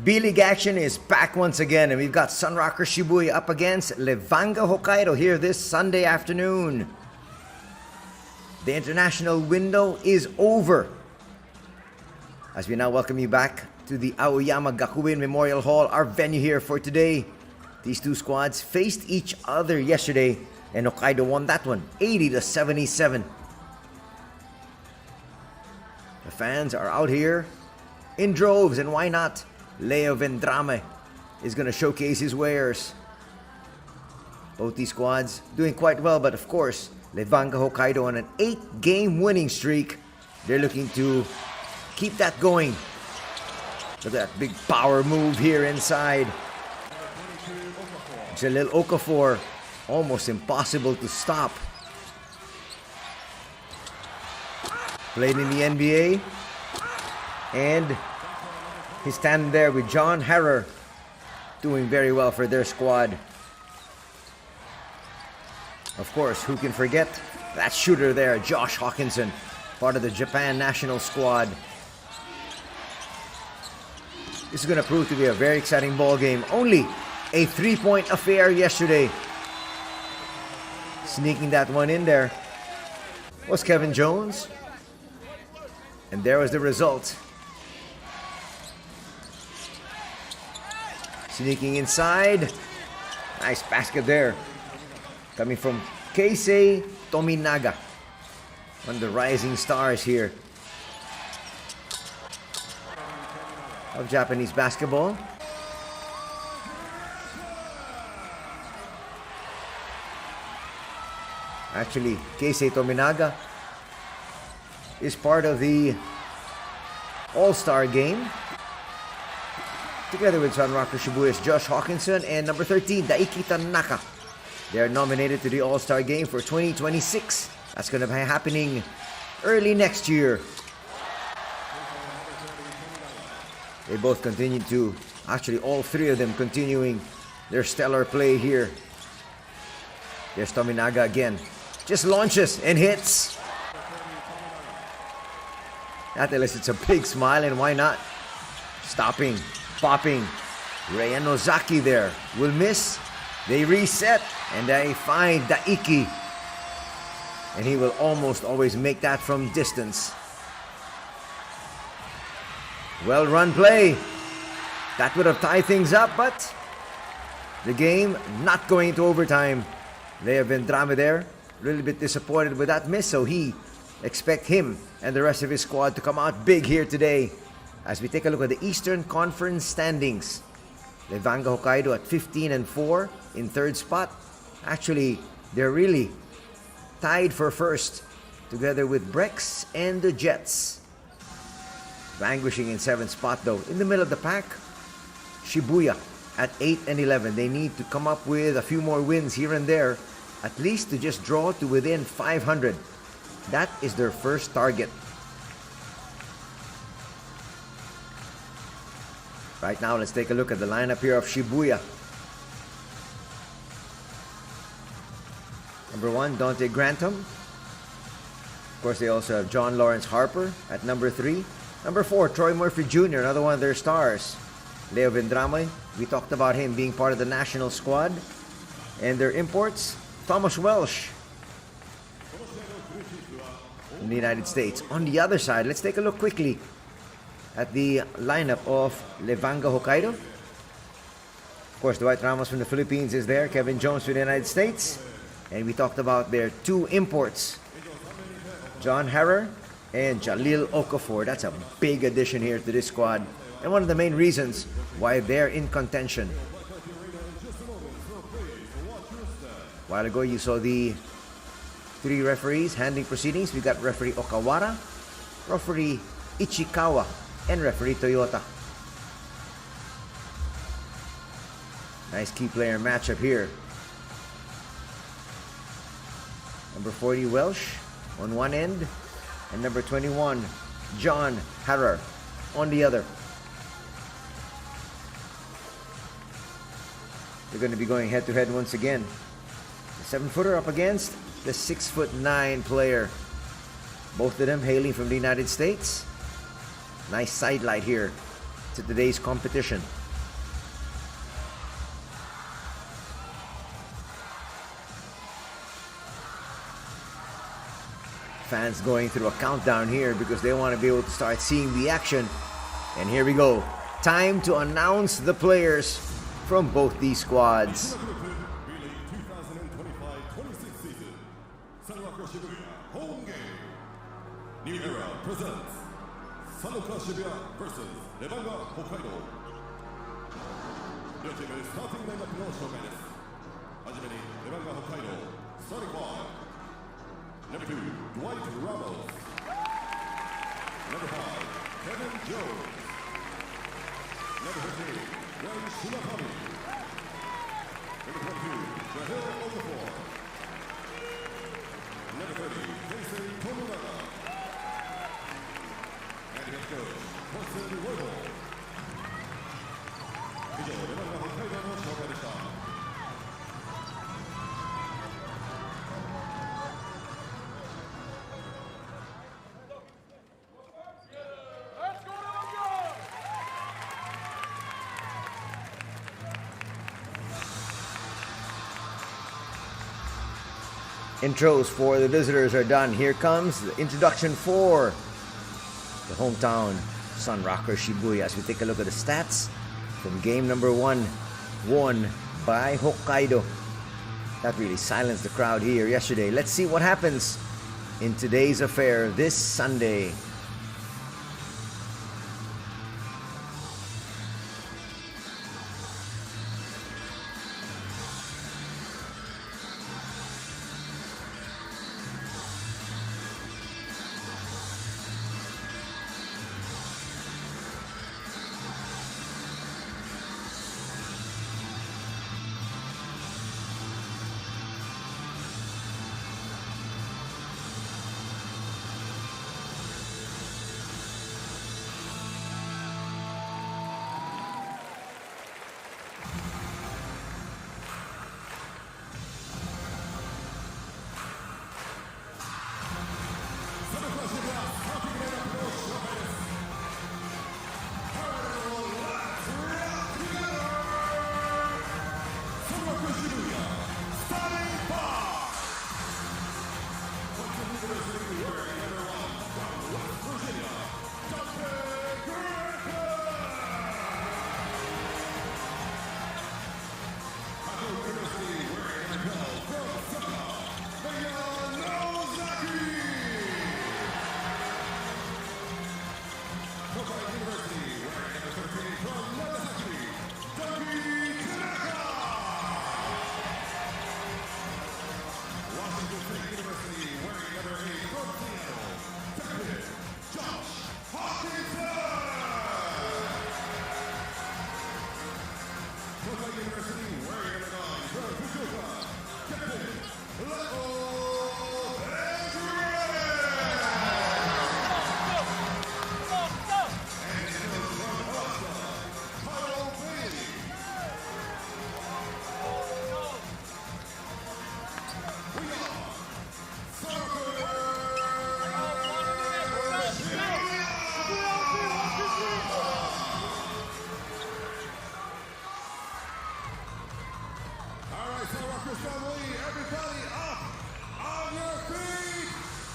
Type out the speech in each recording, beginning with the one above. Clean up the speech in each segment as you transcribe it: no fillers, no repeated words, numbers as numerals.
B.LEAGUE action is back once again, and we've got SUNROCKERS Shibuya up against LEVANGA Hokkaido here this Sunday afternoon. The international window is over, as we now welcome you back to the Aoyama Gakuen Memorial Hall, our venue here for today. These two squads faced each other yesterday, and Hokkaido won that one, 80-77. The fans are out here in droves, and why not? Leo Vendrame is going to showcase his wares. Both these squads doing quite well, but of course, Levanga Hokkaido on an 8-game winning streak. They're looking to keep that going. Look at that big power move here inside. Jalil Okafor, almost impossible to stop. Played in the NBA, and he's standing there with John Harrer, doing very well for their squad. Of course, who can forget that shooter there, Josh Hawkinson, part of the Japan national squad. This is going to prove to be a very exciting ball game. Only a 3-point affair yesterday. Sneaking that one in there was Kevin Jones. And there was the result. Sneaking inside. Nice basket there. Coming from Keisei Tominaga. One of the rising stars here of Japanese basketball. Actually, Keisei Tominaga is part of the All-Star game, together with SUNROCKERS Shibuya's Josh Hawkinson and number 13, Daiki Tanaka. They are nominated to the All-Star game for 2026. That's going to be happening early next year. They both continue to, actually all three of them continuing their stellar play here. There's Tominaga again. Just launches and hits. That elicits a big smile, and why not? Stopping, popping. Ryan Ozaki there will miss. They reset, and they find Daiki. And he will almost always make that from distance. Well run play. That would have tied things up, but the game not going into overtime. Leo Vendrame there, a little bit disappointed with that miss, so he expect him and the rest of his squad to come out big here today. As we take a look at the Eastern Conference standings, Levanga Hokkaido at 15-4 in third spot. Actually, they're really tied for first, together with Brex and the Jets. Languishing in 7th spot though. In the middle of the pack, Shibuya at 8-11. They need to come up with a few more wins here and there, at least to just draw to within 500. That is their first target. Right now, let's take a look at the lineup here of Shibuya. Number 1, Dante Grantham. Of course, they also have John Lawrence Harper at number 3. Number 4, Troy Murphy Jr., another one of their stars. Leo Vendrame, we talked about him being part of the national squad. And their imports, Thomas Welsh in the United States. On the other side, let's take a look quickly at the lineup of Levanga Hokkaido. Of course, Dwight Ramos from the Philippines is there. Kevin Jones from the United States. And we talked about their 2 imports, John Harrer and Jalil Okafor. That's a big addition here to this squad, and one of the main reasons why they're in contention. A while ago, you saw the 3 referees handling proceedings. We got referee Okawara, referee Ichikawa, and referee Toyota. Nice key player matchup here. Number 40, Welsh on one end, and number 21, John Harrer on the other. They're going to be going head-to-head once again. The 7-footer up against the 6'9" player. Both of them hailing from the United States. Nice sidelight here to today's competition. Fans going through a countdown here because they want to be able to start seeing the action. And here we go. Time to announce the players from both these squads. B.LEAGUE 2025-26 season. SUNROCKERS Shibuya home game. New Era presents SUNROCKERS Shibuya versus LEVANGA HOKKAIDO. 両チームスターティングラインナップの紹介です。はじめにレバンガ北海道スターティング5 Number 2, Dwight Ramos. Number 5, Kevin Jones. Number 15, Ren Shimakami. Number 22, Rahel Okafor. Number 30, Keisei Tomonaga. And head coach, Jose Rojo. 以上、レバンガ北海道の紹介でした。Intros for the visitors are done. Here comes the introduction for the hometown SUNROCKERS Shibuya as we take a look at the stats from game number 1, won by Hokkaido. That really silenced the crowd here yesterday. Let's see what happens in today's affair this Sunday.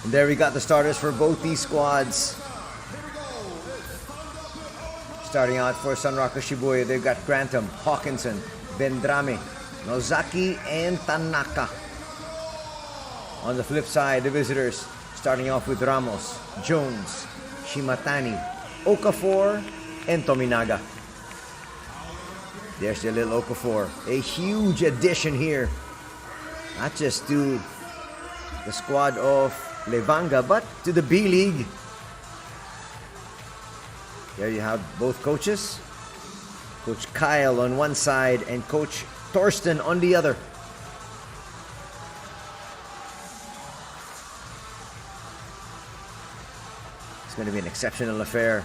And there we got the starters for both these squads. Starting out for SUNROCKERS Shibuya, they've got Grantham, Hawkinson, Vendrame, Nozaki, and Tanaka. On the flip side, the visitors, starting off with Ramos, Jones, Shimatani, Okafor, and Tominaga. There's the little Okafor. A huge addition here. Not just to the squad of Levanga, but to the B.LEAGUE. There you have both coaches. Coach Kyle on one side and Coach Torsten on the other. It's going to be an exceptional affair.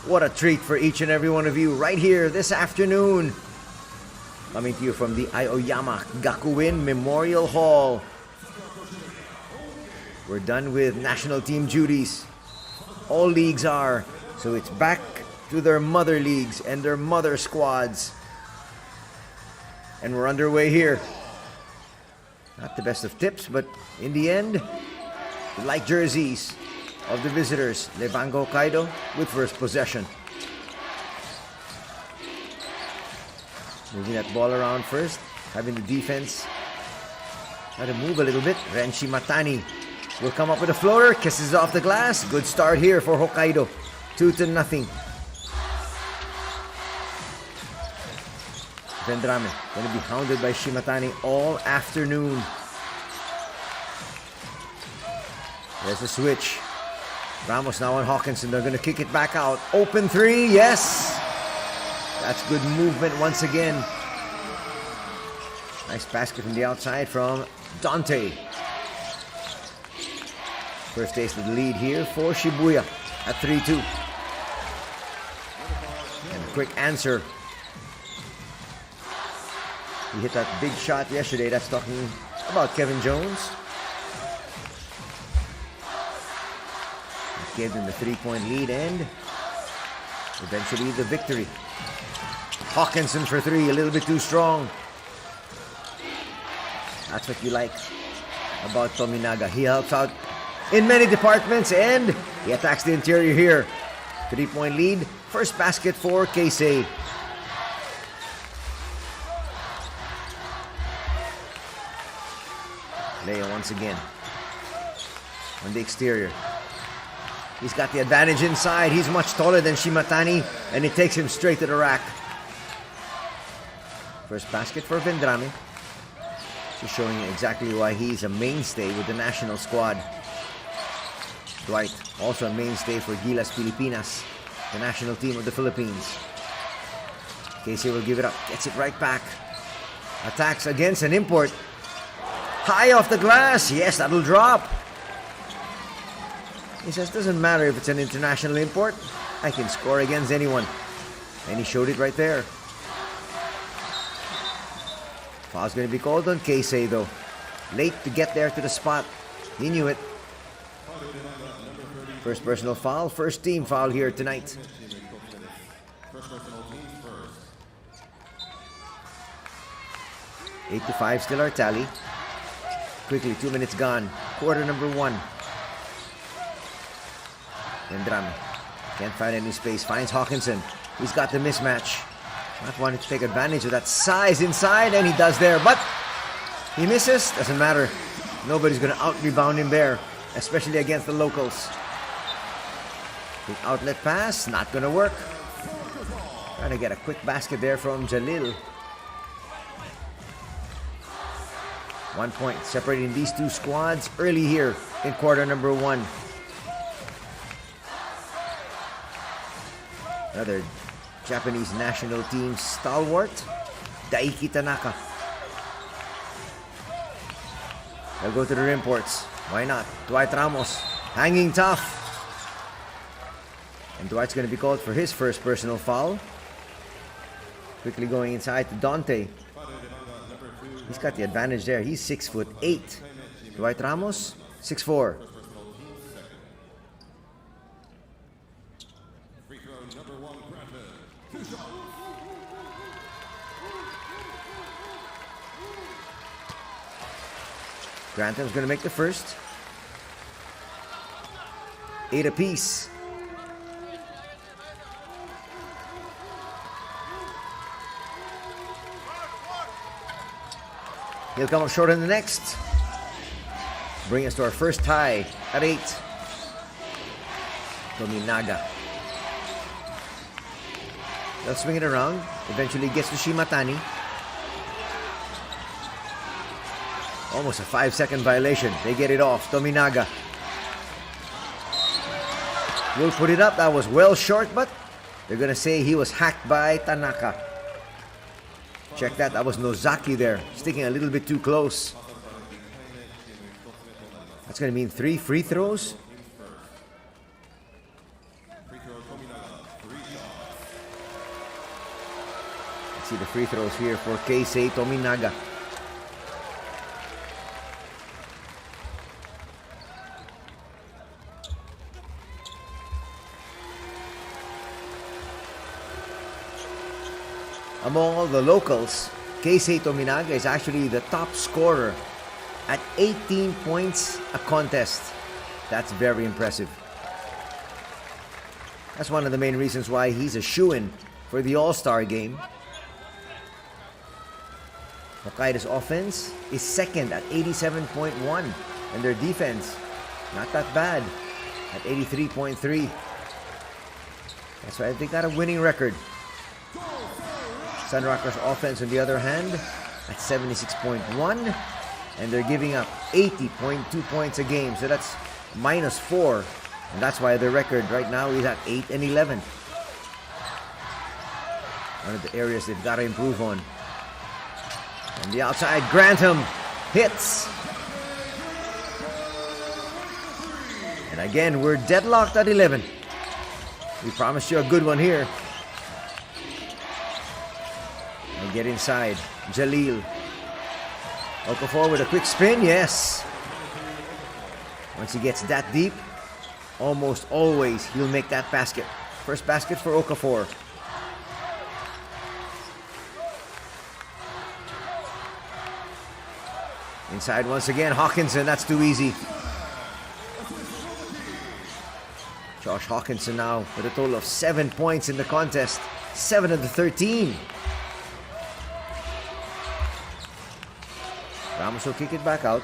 What a treat for each and every one of you right here this afternoon. Coming to you from the Aoyama Gakuin Memorial Hall. We're done with national team duties. All leagues are. So it's back to their mother leagues and their mother squads. And we're underway here. Not the best of tips, but in the end, the light jerseys of the visitors, Levanga Hokkaido, with first possession. Moving that ball around first, having the defense try to move a little bit. Ren Shimatani will come up with a floater, kisses off the glass. Good start here for Hokkaido. 2-0. Vendrame going to be hounded by Shimatani all afternoon. There's a switch. Ramos now on Hawkinson. They're going to kick it back out. Open three. Yes. That's good movement once again. Nice basket from the outside from Dante. First taste of the lead here for Shibuya at 3-2. And a quick answer. He hit that big shot yesterday. That's talking about Kevin Jones. Gave them the 3-point lead and eventually the victory. Hawkinson for three, a little bit too strong. That's what you like about Tominaga. He helps out in many departments and he attacks the interior here. 3-point lead. First basket for Keisei. Leo once again on the exterior. He's got the advantage inside. He's much taller than Shimatani and it takes him straight to the rack. First basket for Vendrame. Just showing you exactly why he's a mainstay with the national squad. Dwight, also a mainstay for Gilas Pilipinas, the national team of the Philippines. Casey will give it up, gets it right back. Attacks against an import. High off the glass. Yes, that'll drop. He says, doesn't matter if it's an international import. I can score against anyone. And he showed it right there. Foul's going to be called on Keisei though. Late to get there to the spot. He knew it. First personal foul, first team foul here tonight. 8-5 still our tally. Quickly, 2 minutes gone. Quarter number 1. Vendrame can't find any space. Finds Hawkinson. He's got the mismatch. Not wanting to take advantage of that size inside, and he does there. But he misses. Doesn't matter. Nobody's going to out-rebound him there, especially against the locals. Big outlet pass. Not going to work. Trying to get a quick basket there from Jalil. 1 point separating these two squads early here in quarter number 1. Another Japanese national team stalwart, Daiki Tanaka. They'll go to the imports. Why not? Dwight Ramos hanging tough. And Dwight's going to be called for his first personal foul. Quickly going inside to Dante. He's got the advantage there. He's 6'8". Dwight Ramos, 6'4". Grantham's going to make the first. 8 apiece. He'll come up short in the next. Bring us to our first tie at 8. Tominaga. They'll swing it around. Eventually gets to Shimatani. Almost a 5-second violation. They get it off. Tominaga will put it up. That was well short, but they're going to say he was hacked by Tanaka. Check that. That was Nozaki there. Sticking a little bit too close. That's going to mean 3 free throws. Let's see the free throws here for Keisei Tominaga. Among all the locals, Keisei Tominaga is actually the top scorer at 18 points a contest. That's very impressive. That's one of the main reasons why he's a shoo-in for the All-Star game. Hokkaido's offense is second at 87.1, and their defense, not that bad, at 83.3. That's why they got a winning record. SUNROCKERS offense, on the other hand, at 76.1, and they're giving up 80.2 points a game. So that's -4, and that's why their record right now is at 8-11. One of the areas they've got to improve on. On the outside, Grantham hits. And again, we're deadlocked at 11. We promised you a good one here. And get inside. Jalil. Okafor with a quick spin, yes. Once he gets that deep, almost always he'll make that basket. First basket for Okafor. Inside once again, Hawkinson, that's too easy. Josh Hawkinson now with a total of 7 points in the contest. 7 of the 13. Ramos will kick it back out.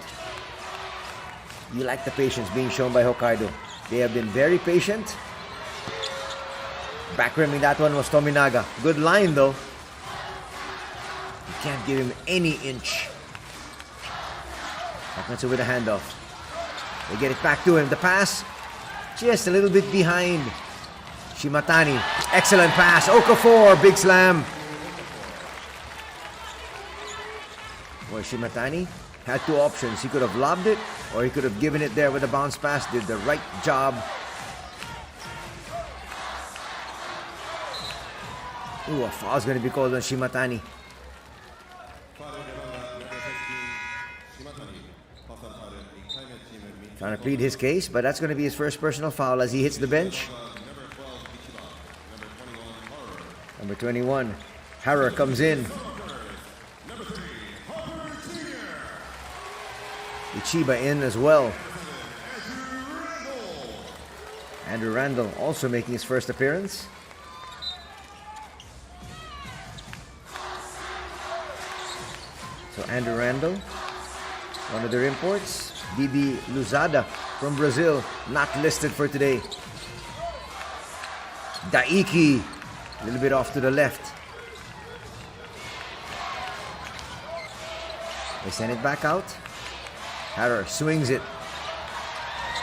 You like the patience being shown by Hokkaido. They have been very patient. Back rimming that one was Tominaga. Good line though. You can't give him any inch. Hawkinson with a handoff. They get it back to him. The pass, just a little bit behind. Shimatani, excellent pass. Okafor, big slam. Boy, Shimatani had two options. He could have lobbed it, or he could have given it there with a bounce pass. Did the right job. Ooh, a foul's going to be called on Shimatani. Trying to plead his case, but that's going to be his first personal foul as he hits the bench. Number 21, Harrer comes in. Ichiba in as well. Andrew Randall also making his first appearance. So Andrew Randall, one of their imports. Didi Luzada from Brazil, not listed for today. Daiki, a little bit off to the left. They send it back out. Harrer swings it.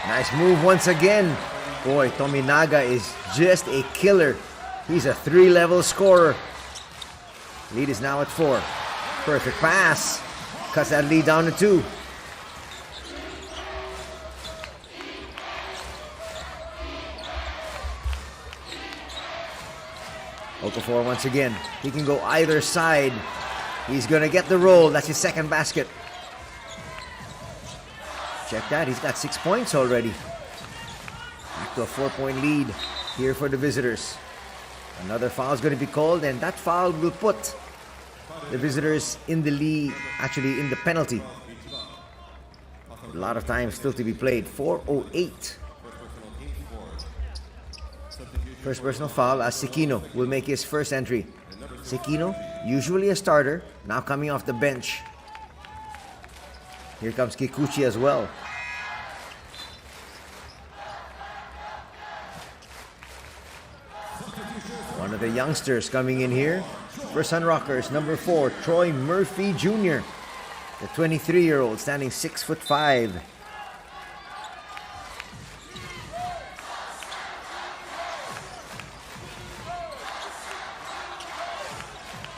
Nice move once again. Boy, Tominaga is just a killer. He's a 3-level scorer. Lead is now at 4. Perfect pass. Cuts that lead down to 2. Okafor once again. He can go either side. He's going to get the roll. That's his second basket. Check that. He's got 6 points already. Back to a 4-point lead here for the visitors. Another foul is going to be called, and that foul will put the visitors in the lead, actually in the penalty. A lot of time still to be played. 4:08. First personal foul as Sekino will make his first entry. Sekino, usually a starter, now coming off the bench. Here comes Kikuchi as well. One of the youngsters coming in here for SUNROCKERS, number 4, Troy Murphy Jr., the 23-year-old, standing 6'5".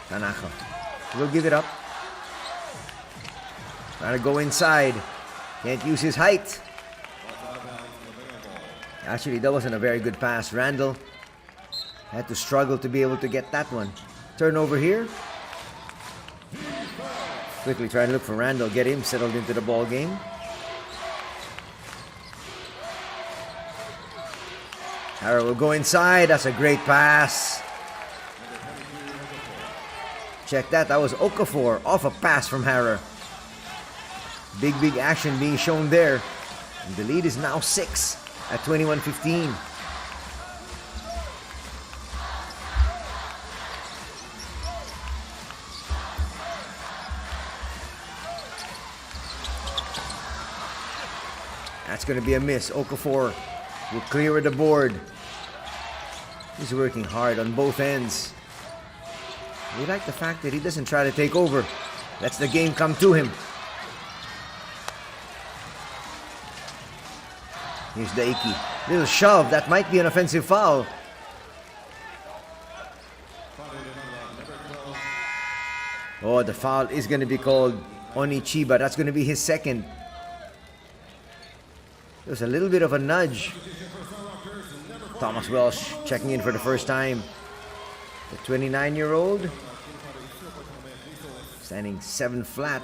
Tanaka will give it up. Trying to go inside. Can't use his height. Actually, that wasn't a very good pass. Randall had to struggle to be able to get that one. Turnover here. Quickly trying to look for Randall. Get him settled into the ball game. Harrer will go inside. That's a great pass. Check that. That was Okafor off a pass from Harrer. Big action being shown there. And the lead is now 6 at 21-15. That's going to be a miss. Okafor will clear the board. He's working hard on both ends. We like the fact that he doesn't try to take over. Lets the game come to him. Here's Daiki. Little shove. That might be an offensive foul. Oh, the foul is going to be called on Ichiba. That's going to be his second. There's a little bit of a nudge. Thomas Welsh checking in for the first time. The 29-year-old standing 7 flat.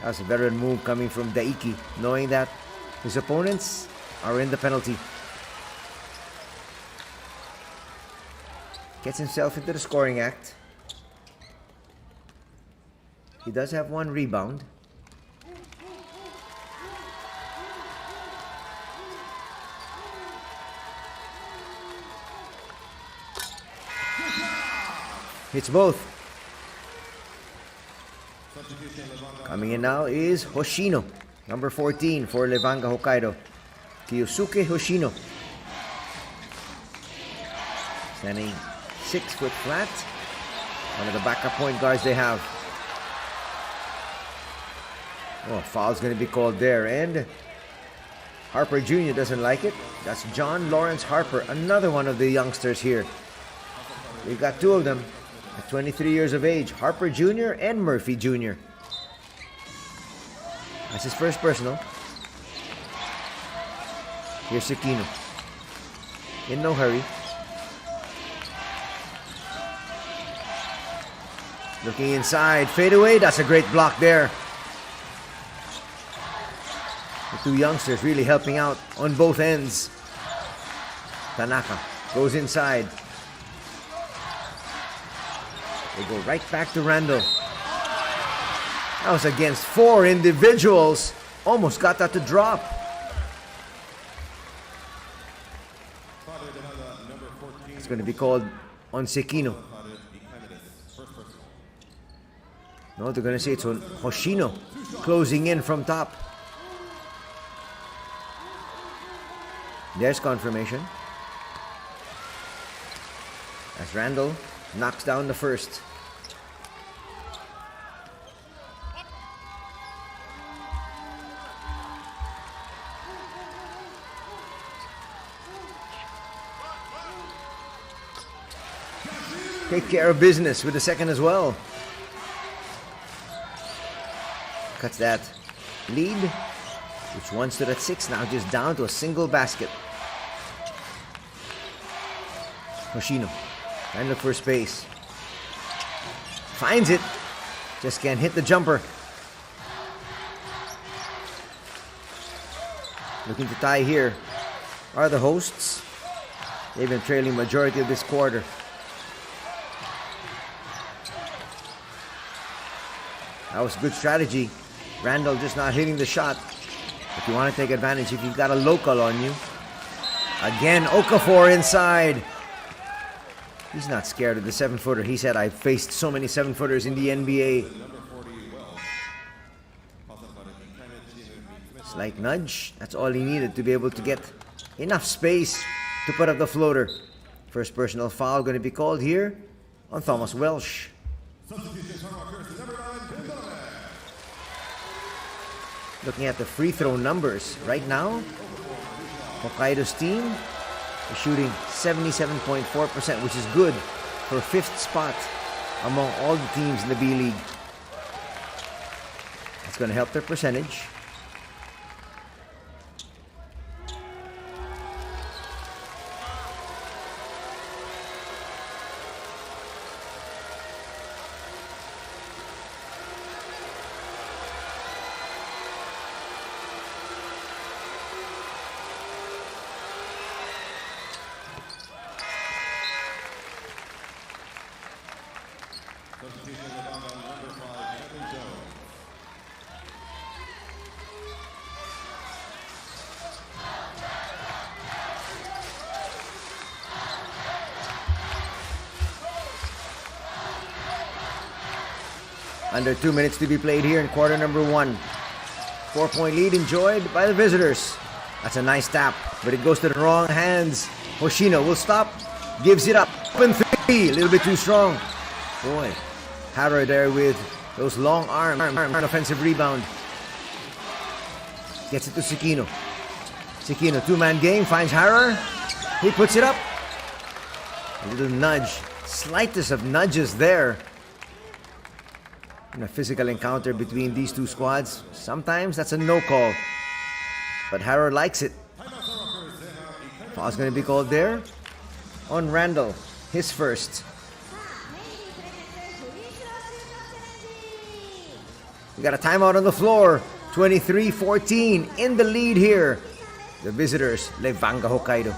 That was a veteran move coming from Daiki, knowing that his opponents are in the penalty. Gets himself into the scoring act. He does have 1 rebound. Hits both. Coming in now is Hoshino, number 14 for Levanga Hokkaido. Kiyosuke Hoshino. Standing 6 foot flat. One of the backup point guards they have. Oh, foul's going to be called there. And Harper Jr. doesn't like it. That's John Lawrence Harper, another one of the youngsters here. We've got 2 of them at 23 years of age. Harper Jr. and Murphy Jr. That's his first personal. Here's Sekino. In no hurry. Looking inside. Fade away. That's a great block there. The 2 youngsters really helping out on both ends. Tanaka goes inside. They go right back to Randall. That was against 4 individuals. Almost got that to drop. It's going to be called on Sekino. No, they're going to say it's on Hoshino. Closing in from top. There's confirmation. As Randall knocks down the first. Take care of business with the second as well. Cuts that lead, which once stood at 6, now just down to a single basket. Hoshino, trying to look for space. Finds it, just can't hit the jumper. Looking to tie here are the hosts. They've been trailing majority of this quarter. That was good strategy. Randall just not hitting the shot. If you want to take advantage, if you've got a local on you. Again, Okafor inside. He's not scared of the 7-footer. He said, I've faced so many 7-footers in the NBA. Slight nudge. That's all he needed to be able to get enough space to put up the floater. First personal foul going to be called here on Thomas Welsh. Looking at the free throw numbers right now, Hokkaido's team is shooting 77.4%, which is good for 5th spot among all the teams in the B-League. That's going to help their percentage. Under 2 minutes to be played here in quarter number 1. 4-point lead enjoyed by the visitors. That's a nice tap, but it goes to the wrong hands. Hoshino will stop, gives it up. Open 3, a little bit too strong. Boy, Hara there with those long arms. Offensive rebound. Gets it to Sekino. Sekino, 2-man game, finds Hara. He puts it up. A little nudge. Slightest of nudges there. In a physical encounter between these two squads, sometimes that's a no call. But Hara likes it. Foul's going to be called there on Randall. His first. We got a timeout on the floor. 23-14 in the lead here. The visitors, Levanga Hokkaido.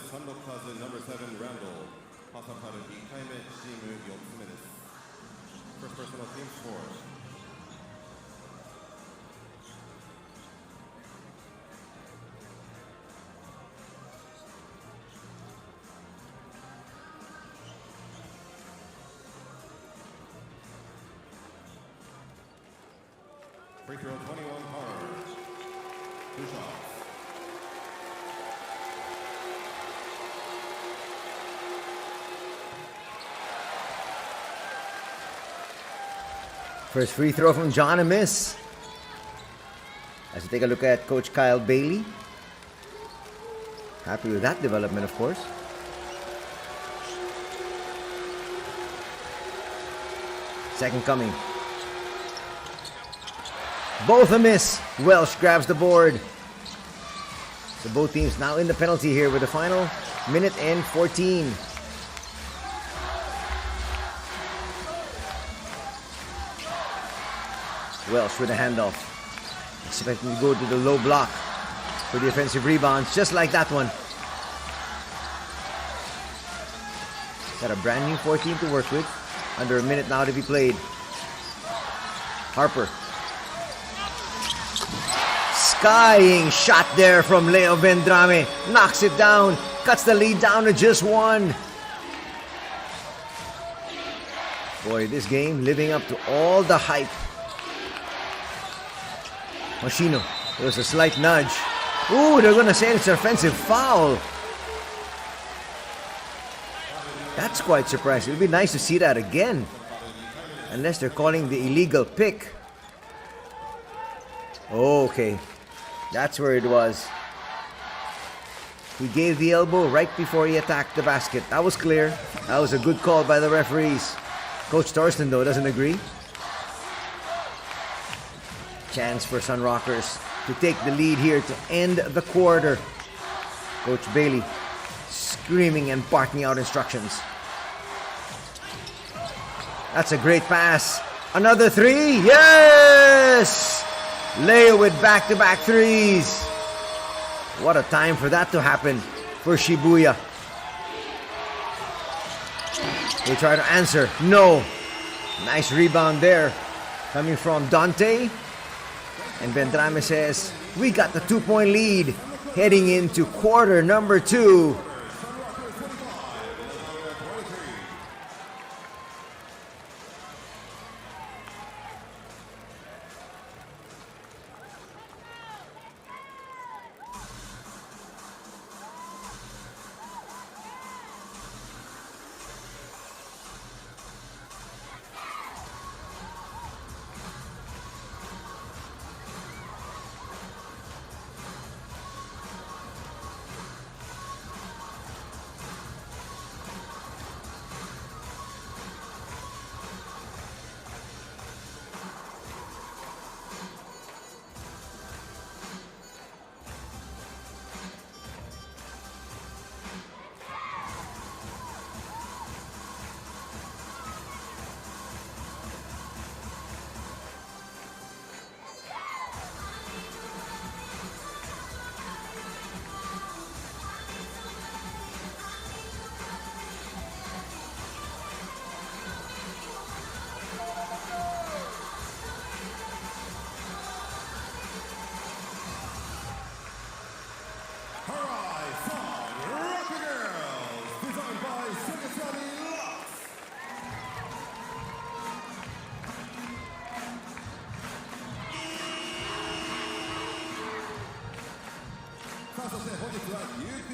SUNROCKERS number 7 Randall. パサカル2回目チーム4つ目です。First personal team score. Free throw 21 hard. 2 shots. First free throw from John, a miss. As we take a look at Coach Kyle Bailey. Happy with that development, of course. Second coming. Both a miss. Welsh grabs the board. So both teams now in the penalty here with the final minute and 14. Welsh with a handoff. Expecting to go to the low block for the offensive rebounds, just like that one. Got a brand new 14 to work with. Under a minute now to be played. Harper. Skying shot there from Leo Vendrame. Knocks it down. Cuts the lead down to just 1. Boy, this game living up to all the hype. Hoshino, there was a slight nudge. Ooh, they're gonna say it's an offensive foul. That's quite surprising. It'd be nice to see that again. Unless they're calling the illegal pick. Okay, that's where it was. He gave the elbow right before he attacked the basket. That was clear. That was a good call by the referees. Coach Torsten, though, doesn't agree. Chance for SUNROCKERS to take the lead here to end the quarter. Coach Bailey screaming and barking out instructions. That's a great pass. Another 3. Yes! Leo with back-to-back 3s. What a time for that to happen for Shibuya. They try to answer. No. Nice rebound there coming from Dante. And Vendrame says, we got the 2-point lead heading into quarter number 2.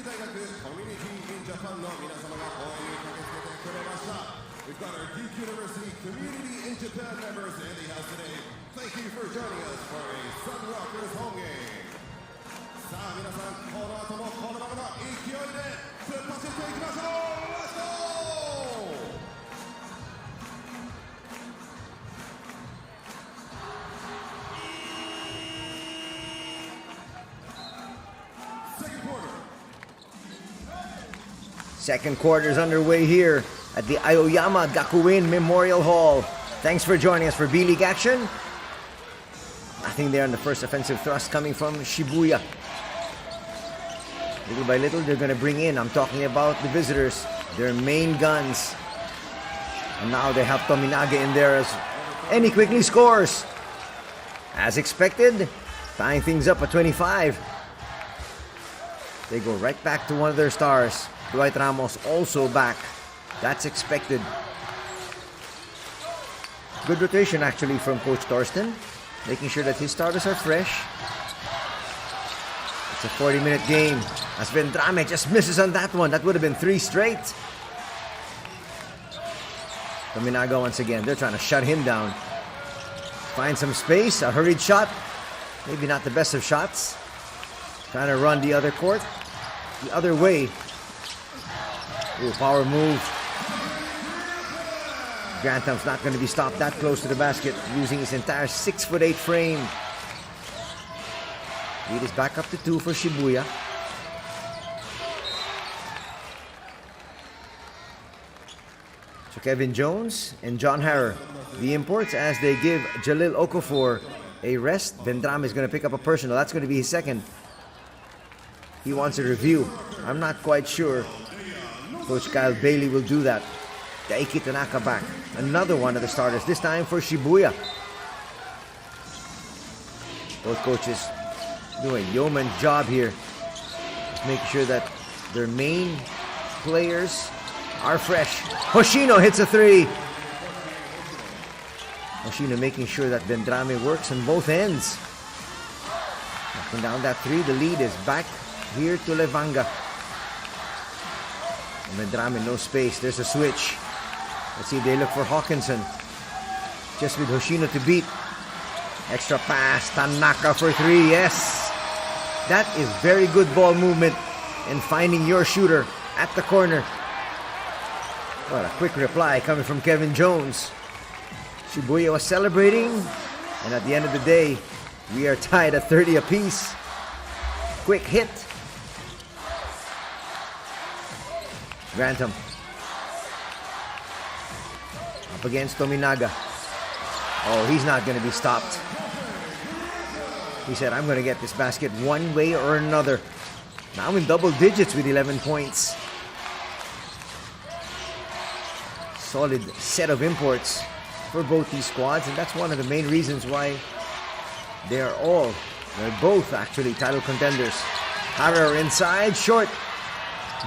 We've got our Duke University Community in Japan members in the house today. Thank you for joining us for a SUNROCKERS home game. さあ皆さん、この後もこのままの勢いで突っ走っていきましょう。Let's go! Second quarter. Second quarter is underway here at the Aoyama Gakuen Memorial Hall. Thanks for joining us for B.LEAGUE action. Nothing there on the first offensive thrust coming from Shibuya. Little by little, they're going to bring in, I'm talking about the visitors, their main guns. And now they have Tominaga in there and he quickly scores. As expected, tying things up at 25. They go right back to one of their stars. Dwight Ramos also back. That's expected. Good rotation actually from Coach Torsten, making sure that his starters are fresh. It's a 40-minute game. As Vendrame just misses on that one. That would have been 3 straight. Tominaga once again. They're trying to shut him down. Find some space. A hurried shot. Maybe not the best of shots. Trying to run the other court. The other way. Ooh, power move. Grantham's not going to be stopped that close to the basket, using his entire 6'8" frame. Lead is back up to 2 for Shibuya. So Kevin Jones and John Harrer, the imports, as they give Jalil Okafor a rest. Vendrame is going to pick up a personal. That's going to be his second. He wants a review. I'm not quite sure Coach Kyle Bailey will do that. Daiki Tanaka back. Another one of the starters, this time for Shibuya. Both coaches do a yeoman's job here. Just making sure that their main players are fresh. Hoshino hits a 3. Hoshino making sure that Vendrame works on both ends. Knocking down that 3. The lead is back here to Levanga. Vendrame, no space. There's a switch. Let's see if they look for Hawkinson. Just with Hoshino to beat. Extra pass. Tanaka for 3. Yes. That is very good ball movement and finding your shooter at the corner. What a quick reply coming from Kevin Jones. Shibuya was celebrating. And at the end of the day, we are tied at 30 apiece. Quick hit. Grantham. Up against Tominaga. Oh, he's not going to be stopped. He said, I'm going to get this basket one way or another. Now in double digits with 11 points. Solid set of imports for both these squads. And that's one of the main reasons why they're both actually title contenders. Harrer inside, short.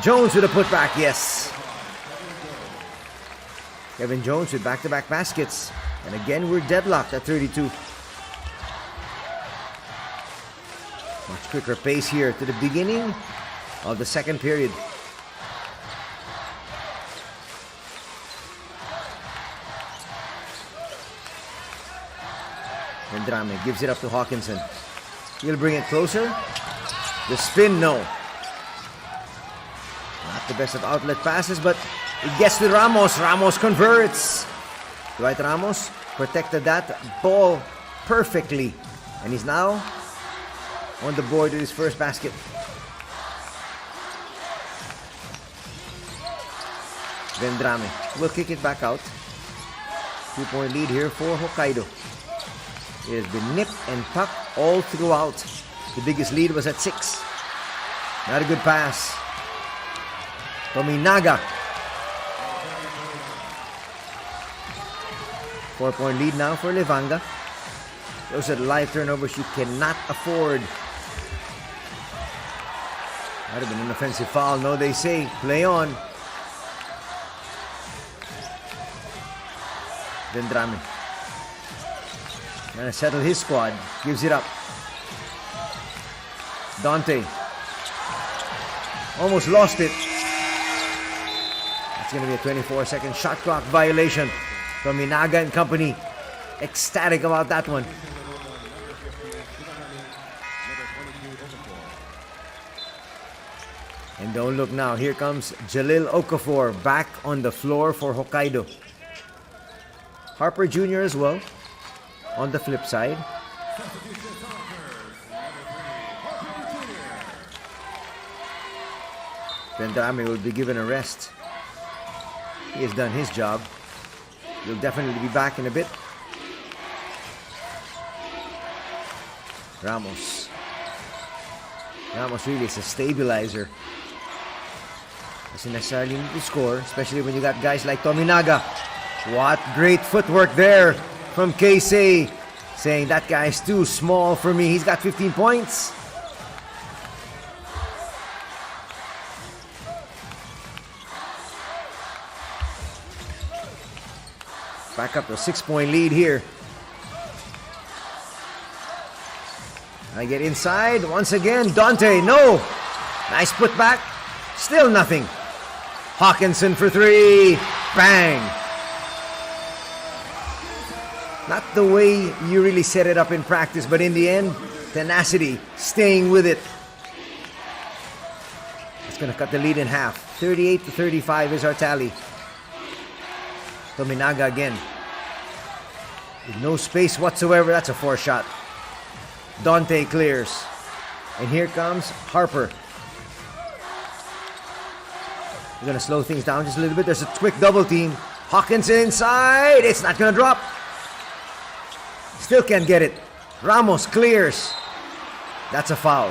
Jones with a putback, yes. Kevin Jones with back-to-back baskets. And again, we're deadlocked at 32. Much quicker pace here to the beginning of the second period. Vendrame gives it up to Hawkinson. He'll bring it closer. The spin, no. Not the best of outlet passes, but it gets to Ramos. Ramos converts. Dwight Ramos protected that ball perfectly. And he's now on the board with his first basket. Vendrame will kick it back out. 2-point lead here for Hokkaido. It has been nip and tuck all throughout. The biggest lead was at 6. Not a good pass. Tominaga. 4-point lead now for Levanga. Those are the live turnovers you cannot afford. Might have been an offensive foul. No, they say. Play on. Vendrame. Trying to settle his squad. Gives it up. Dante. Almost lost it. That's going to be a 24-second shot clock violation from Minaga and company. Ecstatic about that one. And don't look now. Here comes Jalil Okafor back on the floor for Hokkaido. Harper Jr. as well on the flip side. Vendrame will be given a rest. He has done his job. He'll definitely be back in a bit. Ramos really is a stabilizer. Doesn't necessarily need to score, especially when you got guys like Tominaga. What great footwork there from Keisei, saying that guy is too small for me. He's got 15 points. Back up to a 6-point lead here. I get inside once again. Dante, no. Nice putback. Still nothing. Hawkinson for three. Bang. Not the way you really set it up in practice, but in the end, tenacity, staying with it. It's going to cut the lead in half. 38-35 is our tally. Tominaga again. With no space whatsoever. That's a 4-shot. Dante clears. And here comes Harper. We're going to slow things down just a little bit. There's a quick double team. Hawkins inside. It's not going to drop. Still can't get it. Ramos clears. That's a foul.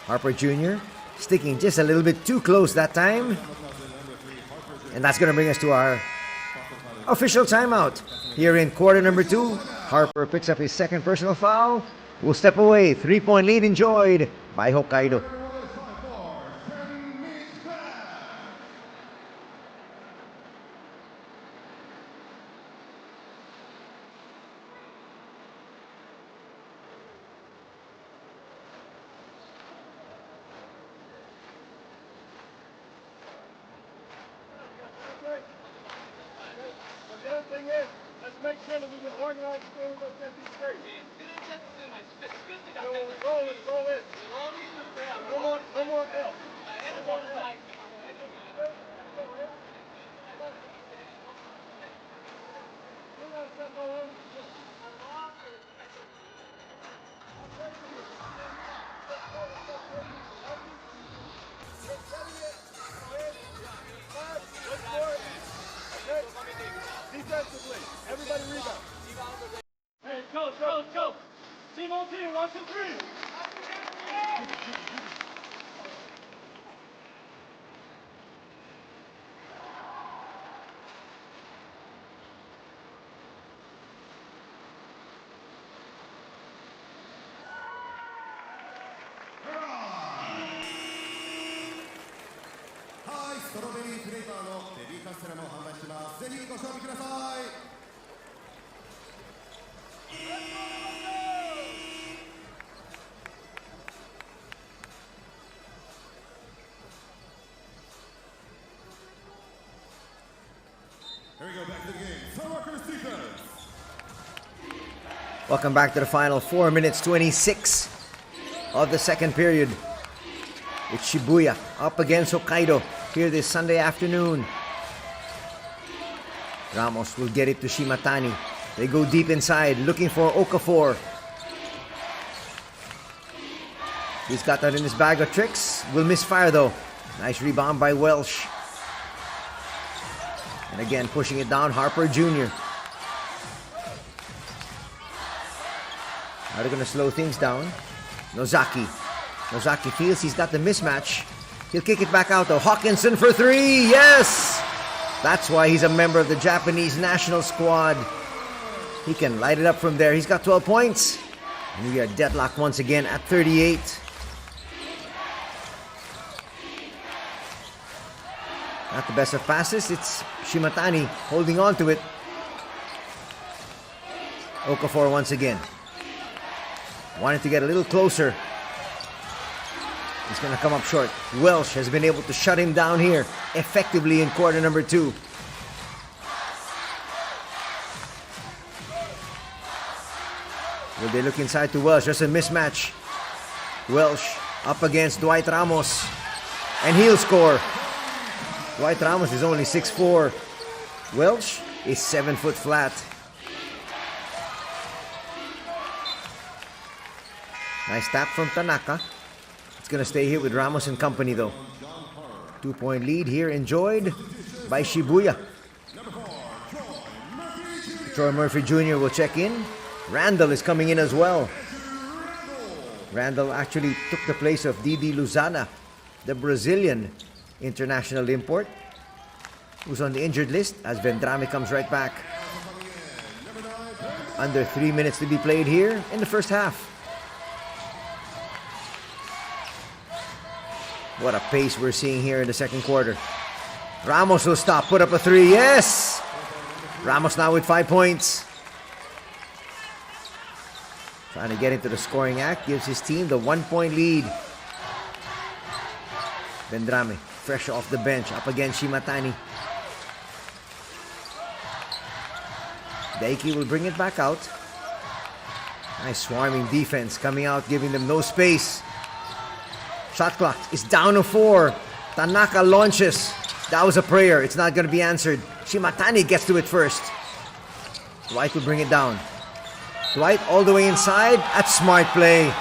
Harper Jr. sticking just a little bit too close that time. And that's going to bring us to our official timeout. Here in quarter number 2, Harper picks up his second personal foul. We'll step away. 3-point lead enjoyed by Hokkaido. Everybody rebound. Hey, coach. Team on team, 1, 2, 3. Here we go, back to the game. SUNROCKERS defense. Welcome back to the final 4 minutes 26 of the second period. It's Shibuya up against Hokkaido here this Sunday afternoon. Ramos will get it to Shimatani. They go deep inside looking for Okafor. He's got that in his bag of tricks. Will misfire though. Nice rebound by Welsh. And again pushing it down, Harper Jr. Now they're going to slow things down. Nozaki feels he's got the mismatch. He'll kick it back out though. Hawkinson for three. Yes! That's why he's a member of the Japanese national squad. He can light it up from there. He's got 12 points. And we are deadlocked once again at 38. Not the best of passes. It's Shimatani holding on to it. Okafor once again. Wanted to get a little closer. He's going to come up short. Welsh has been able to shut him down here effectively in quarter number 2. Will they look inside to Welsh? There's a mismatch. Welsh up against Dwight Ramos. And he'll score. Dwight Ramos is only 6'4". Welsh is 7 foot flat. Nice tap from Tanaka. It's going to stay here with Ramos and company though. 2-point lead here enjoyed by Shibuya. Troy Murphy Jr. will check in. Randall is coming in as well. Randall actually took the place of Didi Luzana, the Brazilian international import, who's on the injured list as Vendrame comes right back. Under 3 minutes to be played here in the first half. What a pace we're seeing here in the second quarter. Ramos will stop, put up a 3. Yes! Ramos now with 5 points. Trying to get into the scoring act, gives his team the 1-point lead. Vendrame, fresh off the bench, up against Shimatani. Daiki will bring it back out. Nice swarming defense coming out, giving them no space. Shot clock is down to 4. Tanaka launches. That was a prayer. It's not going to be answered. Shimatani gets to it first. Dwight will bring it down. Dwight all the way inside. That's smart play.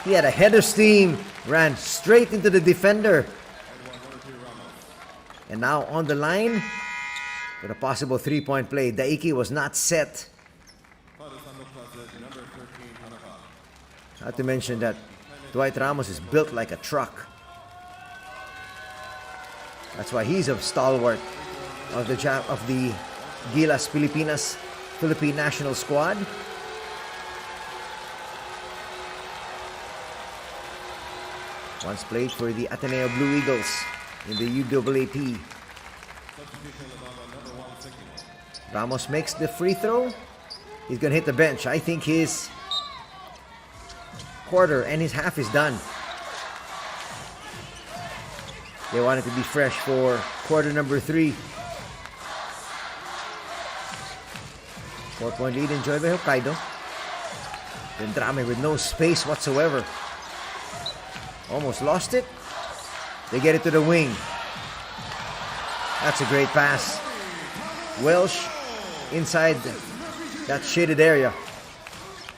He had a head of steam. Ran straight into the defender. And now on the line with a possible 3-point play. Daiki was not set. Not to mention that Dwight Ramos is built like a truck. That's why he's a stalwart of the Gilas Pilipinas Philippine national squad. Once played for the Ateneo Blue Eagles in the UAAP. Ramos makes the free throw. He's gonna hit the bench. I think his quarter and his half is done. They want it to be fresh for quarter number 3. 4-point lead enjoyed by Hokkaido. Vendrame with no space whatsoever. Almost lost it. They get it to the wing. That's a great pass. Welsh inside that shaded area.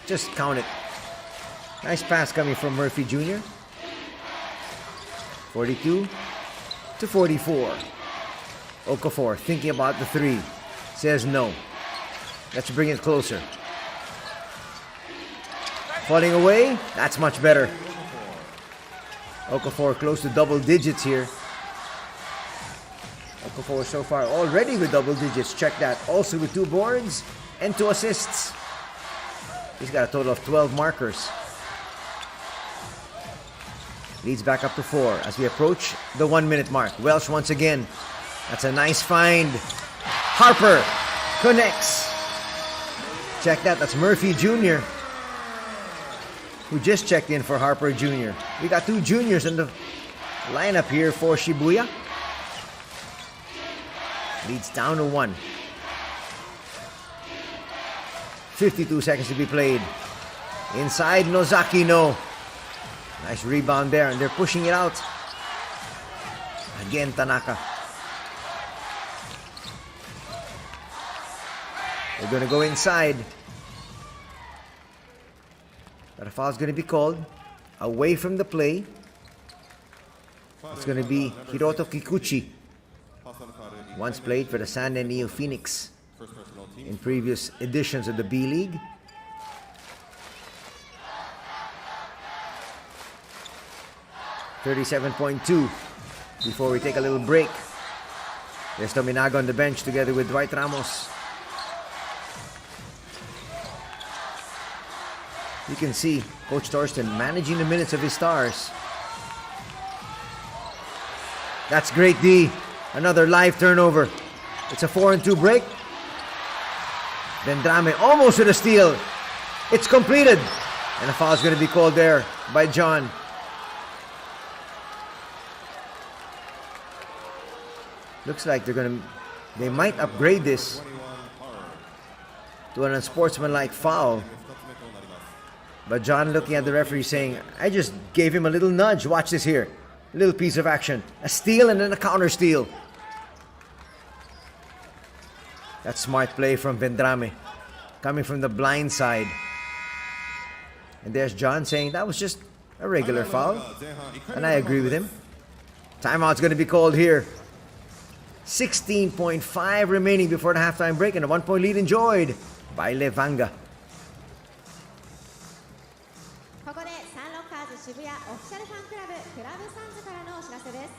Just count it. Nice pass coming from Murphy Jr. 42 to 44. Okafor thinking about the 3. Says no. Let's bring it closer. Falling away. That's much better. Okafor close to double digits here. Okafor so far already with double digits. Check that. Also with 2 boards and 2 assists. He's got a total of 12 markers. Leads back up to 4 as we approach the 1-minute mark. Welsh once again. That's a nice find. Harper connects. Check that. That's Murphy Jr. who just checked in for Harper Jr. We got 2 juniors in the lineup here for Shibuya. Leads down to 1. 52 seconds to be played. Inside, Nozaki, no. Nice rebound there, and they're pushing it out. Again, Tanaka. They're going to go inside. But a foul's going to be called. Away from the play. It's going to be Hiroto Kikuchi. Once played for the San Neo Phoenix in previous editions of the B.LEAGUE. $37.2 before we take a little break. There's Tominaga on the bench together with Dwight Ramos. You can see Coach Torsten managing the minutes of his stars. That's great D. Another live turnover. It's a 4-2 break. Vendrame almost with a steal. It's completed. And a foul is going to be called there by John. Looks like they might upgrade this to an unsportsmanlike foul. But John looking at the referee saying, I just gave him a little nudge. Watch this here. A little piece of action. A steal and then a counter steal. That's smart play from Vendrame. Coming from the blind side. And there's John saying that was just a regular foul. And I agree with him. Timeout's going to be called here. 16.5 remaining before the halftime break, and a 1-point lead enjoyed by Levanga. ここでサンロッカーズ渋谷オフィシャルファンクラブクラブサンズからのお知らせです。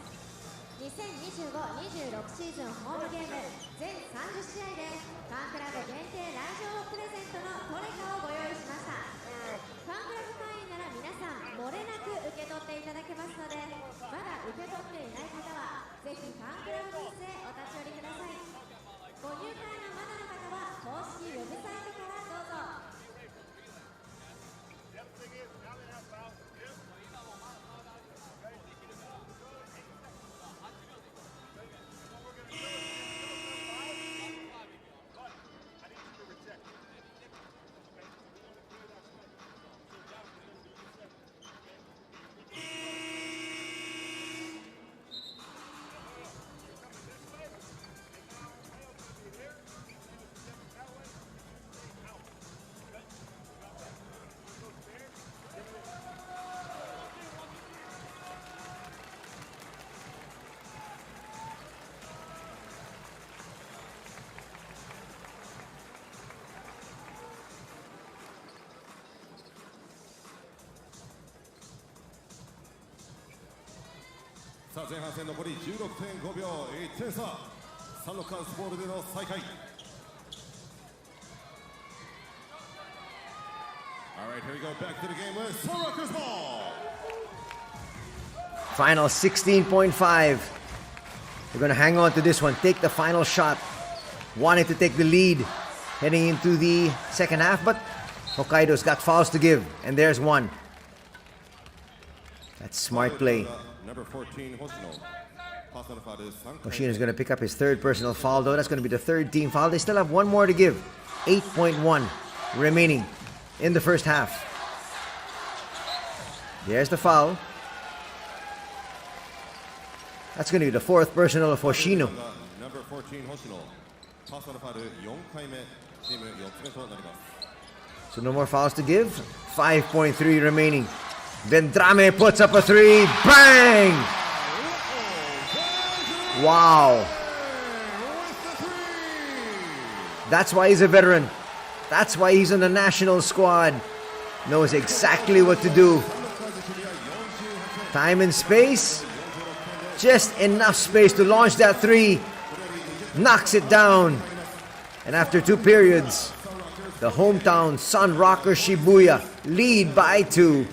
2025-26シーズンホームゲーム全30試合でファンクラブ限定来場プレゼントのトレカをご用意しました。ファンクラブ会員なら皆さん漏れなく受け取っていただけますので、まだ受け取っていない方はぜひファンクラブブースへお立ち寄りください。ご入会のまだの方は公式ウェブサイトからどうぞ。さあ前半戦残り 16.5 秒、1点差、サンロッカーズボールでの再開。Alright, here we go back to the game with SUNROCKERS ball. Final 16.5. They're going to hang on to this one, take the final shot. Wanting to take the lead heading into the second half, but Hokkaido's got fouls to give, and there's one. That's smart play. Number 14, Hoshino's going to pick up his third personal foul, though. That's going to be the third team foul. They still have one more to give. 8.1 remaining in the first half. There's the foul. That's going to be the fourth personal of Hoshino. Number 14, Hoshino. So no more fouls to give. 5.3 remaining. Vendrame puts up a three. Bang! Wow. That's why he's a veteran. That's why he's on the national squad. Knows exactly what to do. Time and space. Just enough space to launch that three. Knocks it down. And after 2 periods, the hometown SUNROCKERS Shibuya lead by 2.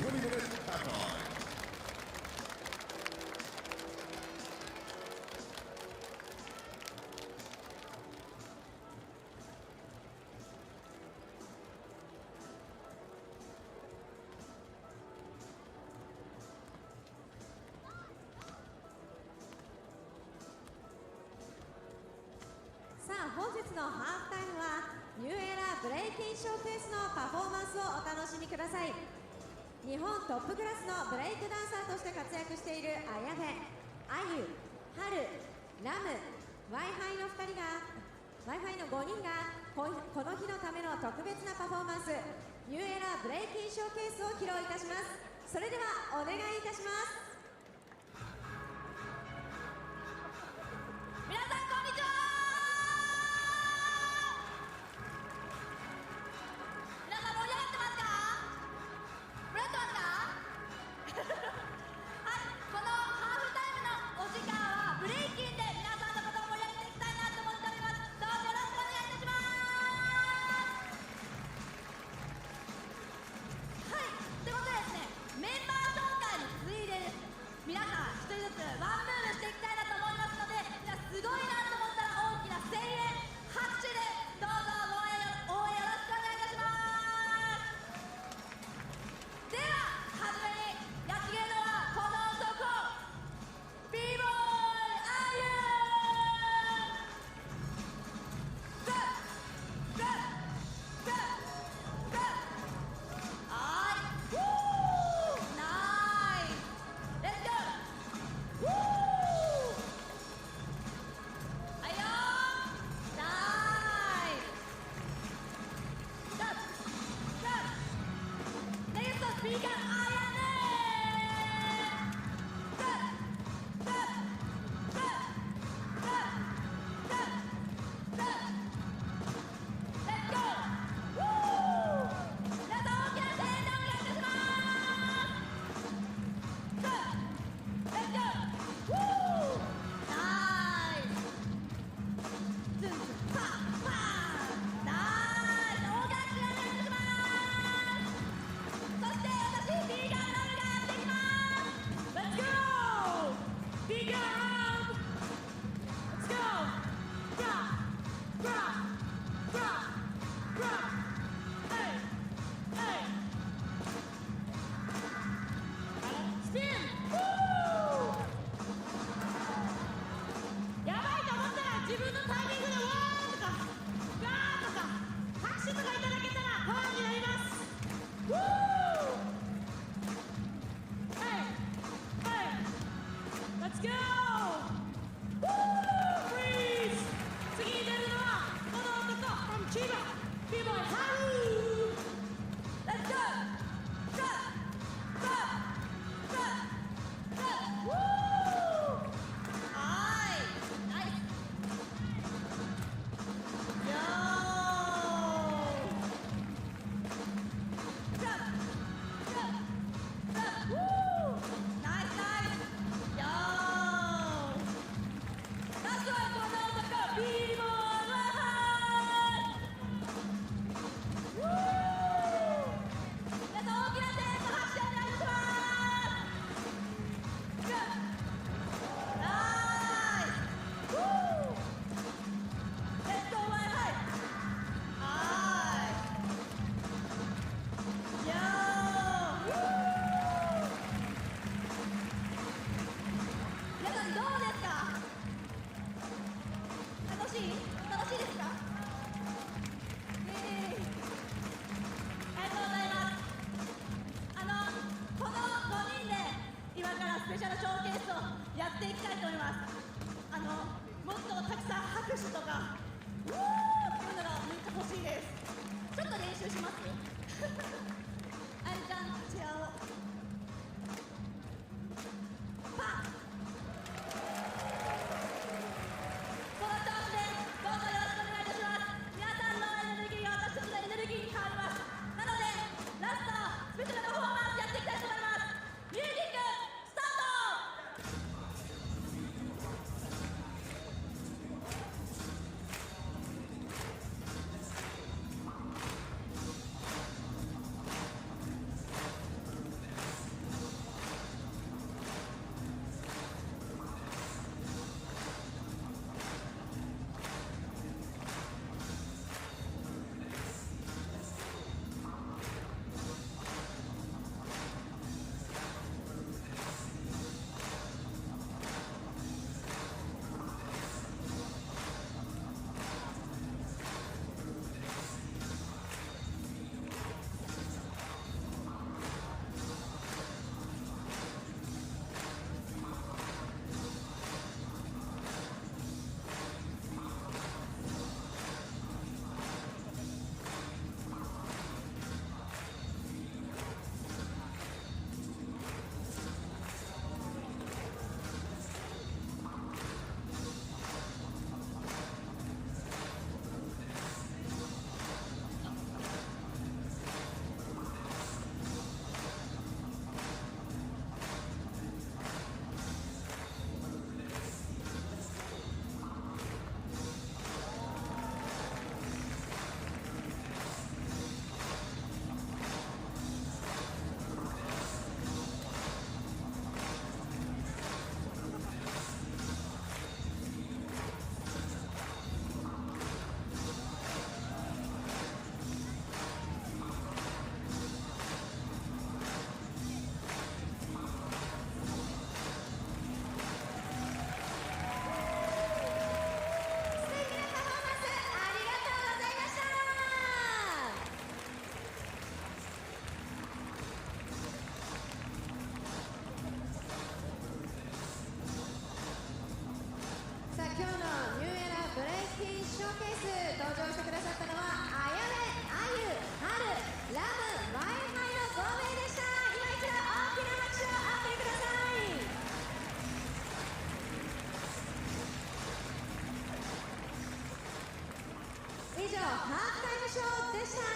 上8回の勝負でした。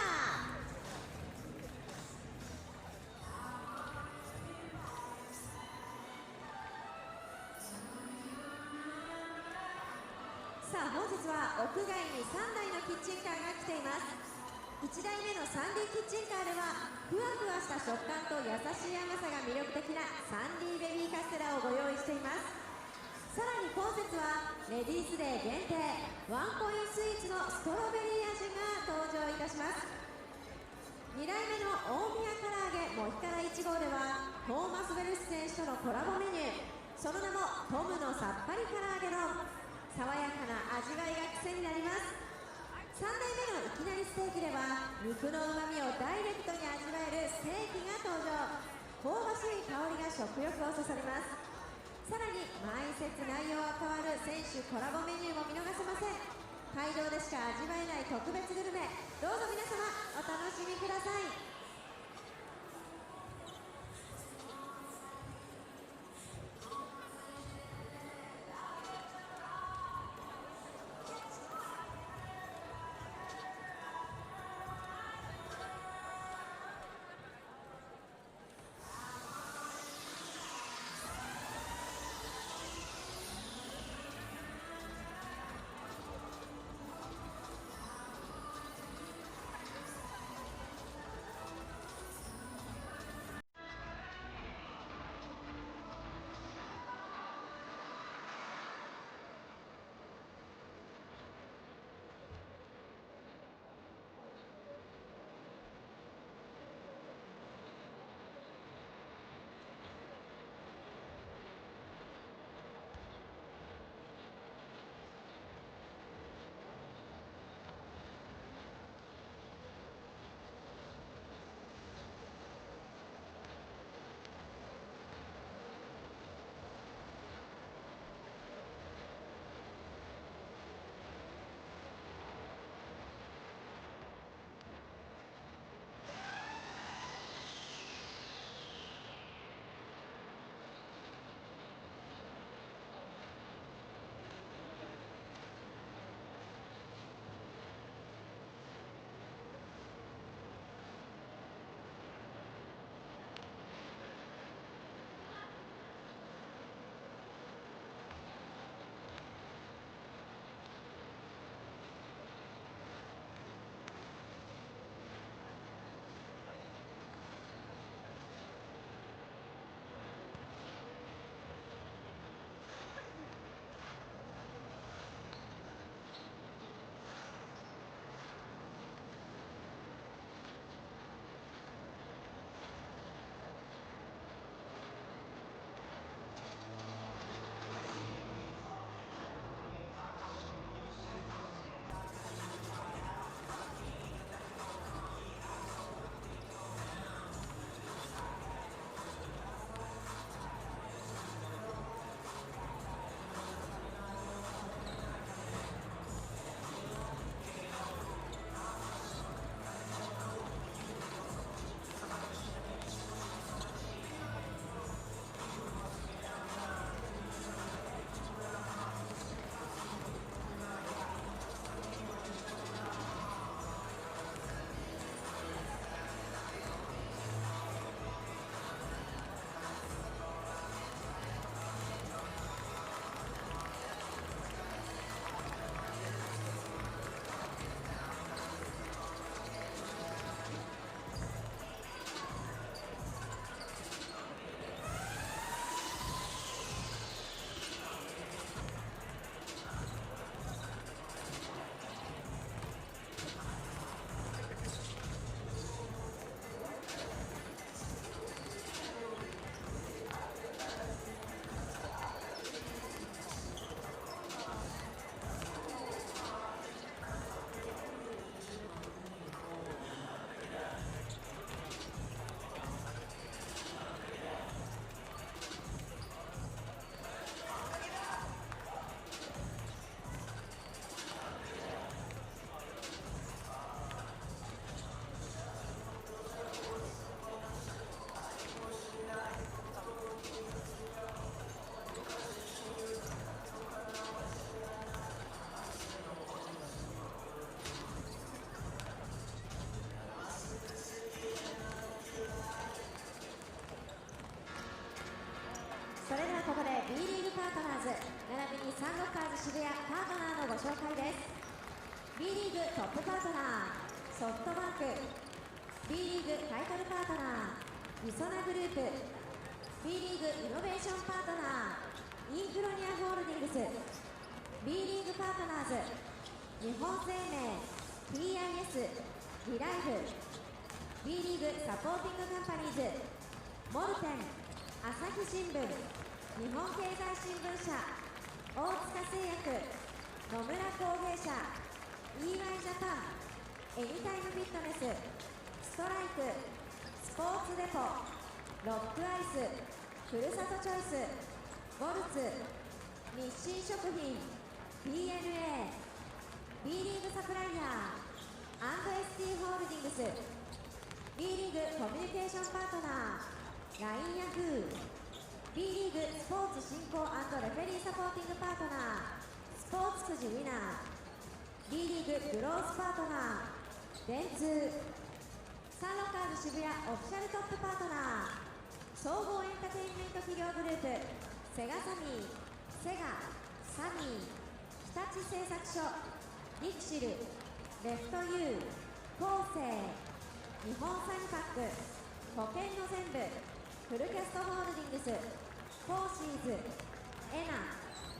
さあ本日は屋外に3台のキッチンカーが来ています。1台目のサンディキッチンカーではふわふわした食感と優しい甘さが魅力的なサンディベビーカステラをご用意しています。さらに今節はレディースデー限定ワンコインスイーツのストロベリー味が登場いたします。2台目の大宮唐揚げモヒカラ1号ではトーマス・ウェルス選手とのコラボメニュー、その名もトムのさっぱり唐揚げ丼。爽やかな味わいが癖になります。3台目のいきなりステーキでは肉のうまみをダイレクトに味わえるステーキが登場。香ばしい香りが食欲をそそります。さらに毎節内容が変わる選手コラボメニューも見逃せません。会場でしか味わえない特別グルメ、どうぞ皆様お楽しみください。B リーグトップパートナーソフトバンク B リーグタイトルパートナーリソナグループ B リーグイノベーションパートナーインフロニアホールディングス B リーグパートナーズ日本生命 PIS リライフ B リーグサポーティングカンパニーズモルテン朝日新聞日本経済新聞社大塚製薬野村工芸社 EY ジャパンエニタイムフィットネスストライクスポーツデポロックアイスふるさとチョイスボルツ日清食品 PLA B リーグサプライヤー&ST ホールディングス B リーグコミュニケーションパートナー LINE ヤフー B リーグスポーツ振興&レフェリーサポーティングパートナースポーツくじウィナー B リーググロースパートナー電通サンロッカーズ渋谷オフィシャルトップパートナー総合エンターテインメント企業グループセガサミーセガサミー日立製作所リクシルレフトユーコーセイ日本サニパック保険の全部フルキャストホールディングスフォーシーズエナ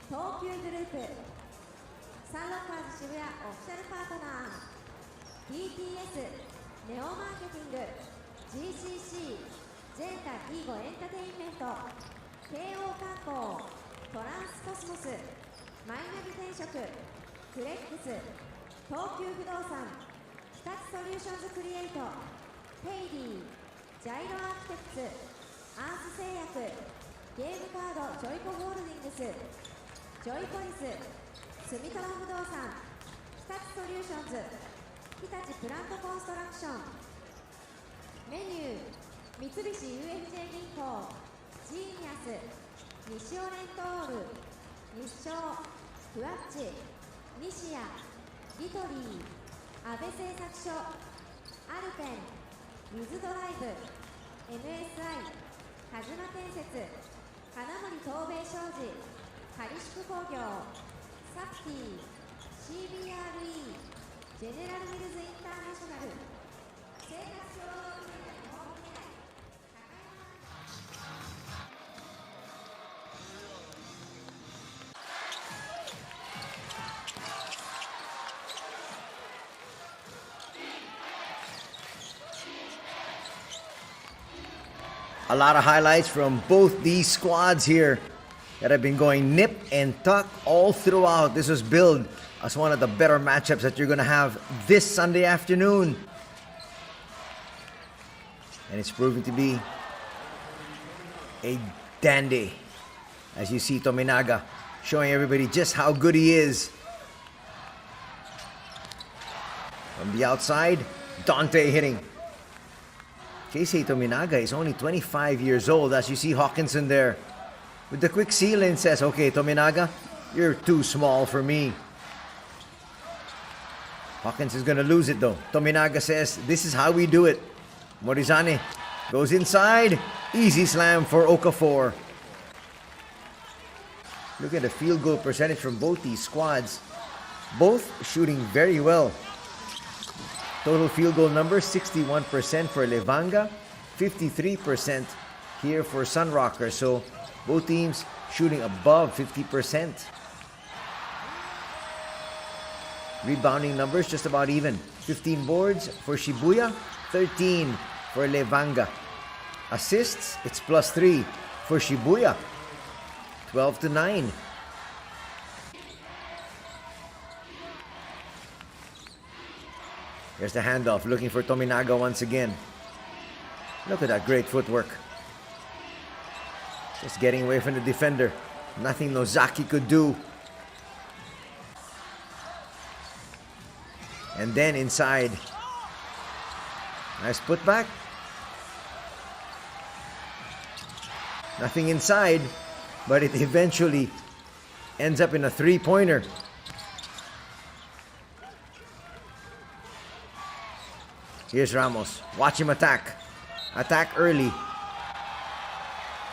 東急グループサンロッカーズ渋谷オフィシャルパートナー BTS ネオマーケティング GCC ジェータイーゴエンターテインメント慶応観光トランスコスモスマイナビ転職フレックス東急不動産日立ソリューションズクリエイトペイディジャイロアーキテクツアース製薬ゲームカードジョイコホールディングスジョイポリス住友不動産日立ソリューションズ日立プラントコンストラクションメニュー三菱 UFJ 銀行ジーニアス西オレントール日照フワッチ西谷リトリー安倍製作所アルペンウィズドライブ NSI 鹿島建設金森東米商事カリシュク工業サプティ CBRE ジェネラルミルズインターナショナル生活協同組合日本未来 A lot of highlights from both these squads here that have been going nip and tuck all throughout. This was billed as one of the better matchups that you're going to have this Sunday afternoon. And it's proving to be a dandy. As you see Tominaga showing everybody just how good he is. From the outside, Dante hitting. Keisei Tominaga is only 25 years old. As you see Hawkinson there with the quick seal and says, okay, Tominaga, you're too small for me. Hawkins is going to lose it though. Tominaga says, this is how we do it. Morizane goes inside. Easy slam for Okafor. Look at the field goal percentage from both these squads. Both shooting very well. Total field goal number, 61% for Levanga, 53% here for SUNROCKERS. So both teams shooting above 50%. Rebounding numbers just about even. 15 boards for Shibuya, 13 for Levanga. Assists, it's +3 for Shibuya, 12-9. Here's the handoff, looking for Tominaga once again. Look at that great footwork. Just getting away from the defender. Nothing Nozaki could do. And then inside. Nice putback. Nothing inside, but it eventually ends up in a three-pointer. Here's Ramos. Watch him attack. Attack early.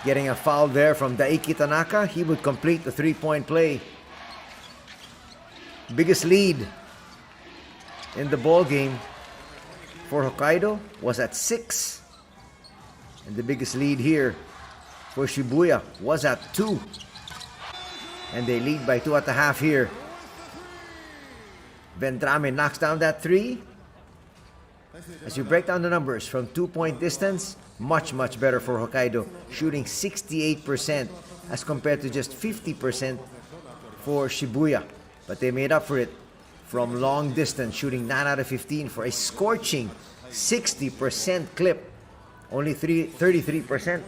Getting a foul there from Daiki Tanaka. He would complete the three-point play. Biggest lead in the ball game for Hokkaido was at 6. And the biggest lead here for Shibuya was at 2. And they lead by 2.5 here. Vendrame knocks down that 3. As you break down the numbers from 2-point distance, much better for Hokkaido, shooting 68% as compared to just 50% for Shibuya. But they made up for it from long distance, shooting 9 out of 15 for a scorching 60% clip. Only 33%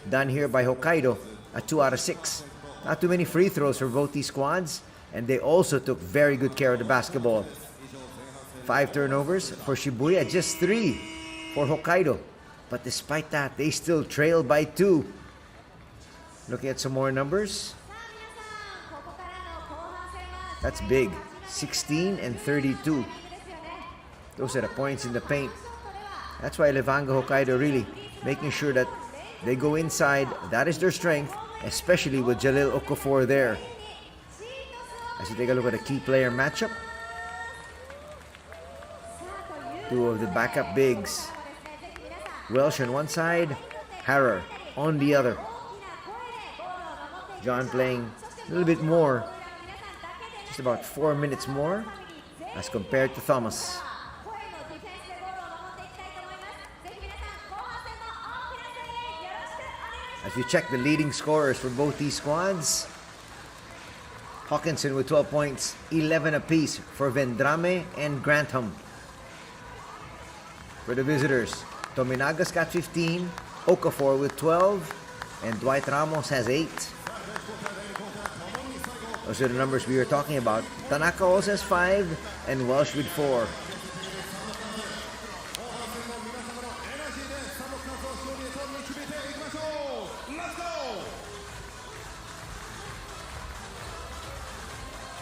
done here by Hokkaido at 2 out of 6. Not too many free throws for both these squads, and they also took very good care of the basketball. 5 turnovers for Shibuya, just 3 for Hokkaido. But despite that, they still trail by 2. Looking at some more numbers. That's big. 16 and 32. Those are the points in the paint. That's why Levanga Hokkaido really making sure that they go inside. That is their strength, especially with Jalil Okafor there. As you take a look at the key player matchup, 2 of the backup bigs. Welsh on one side, Harrer on the other. John playing a little bit more, just about 4 minutes more as compared to Thomas. As you check the leading scorers for both these squads, Hawkinson with 12 points, 11 apiece for Vendrame and Grantham. For the visitors, Tominaga's got 15, Okafor with 12, and Dwight Ramos has 8. Those are the numbers we were talking about. Tanaka also has 5, and Welsh with 4.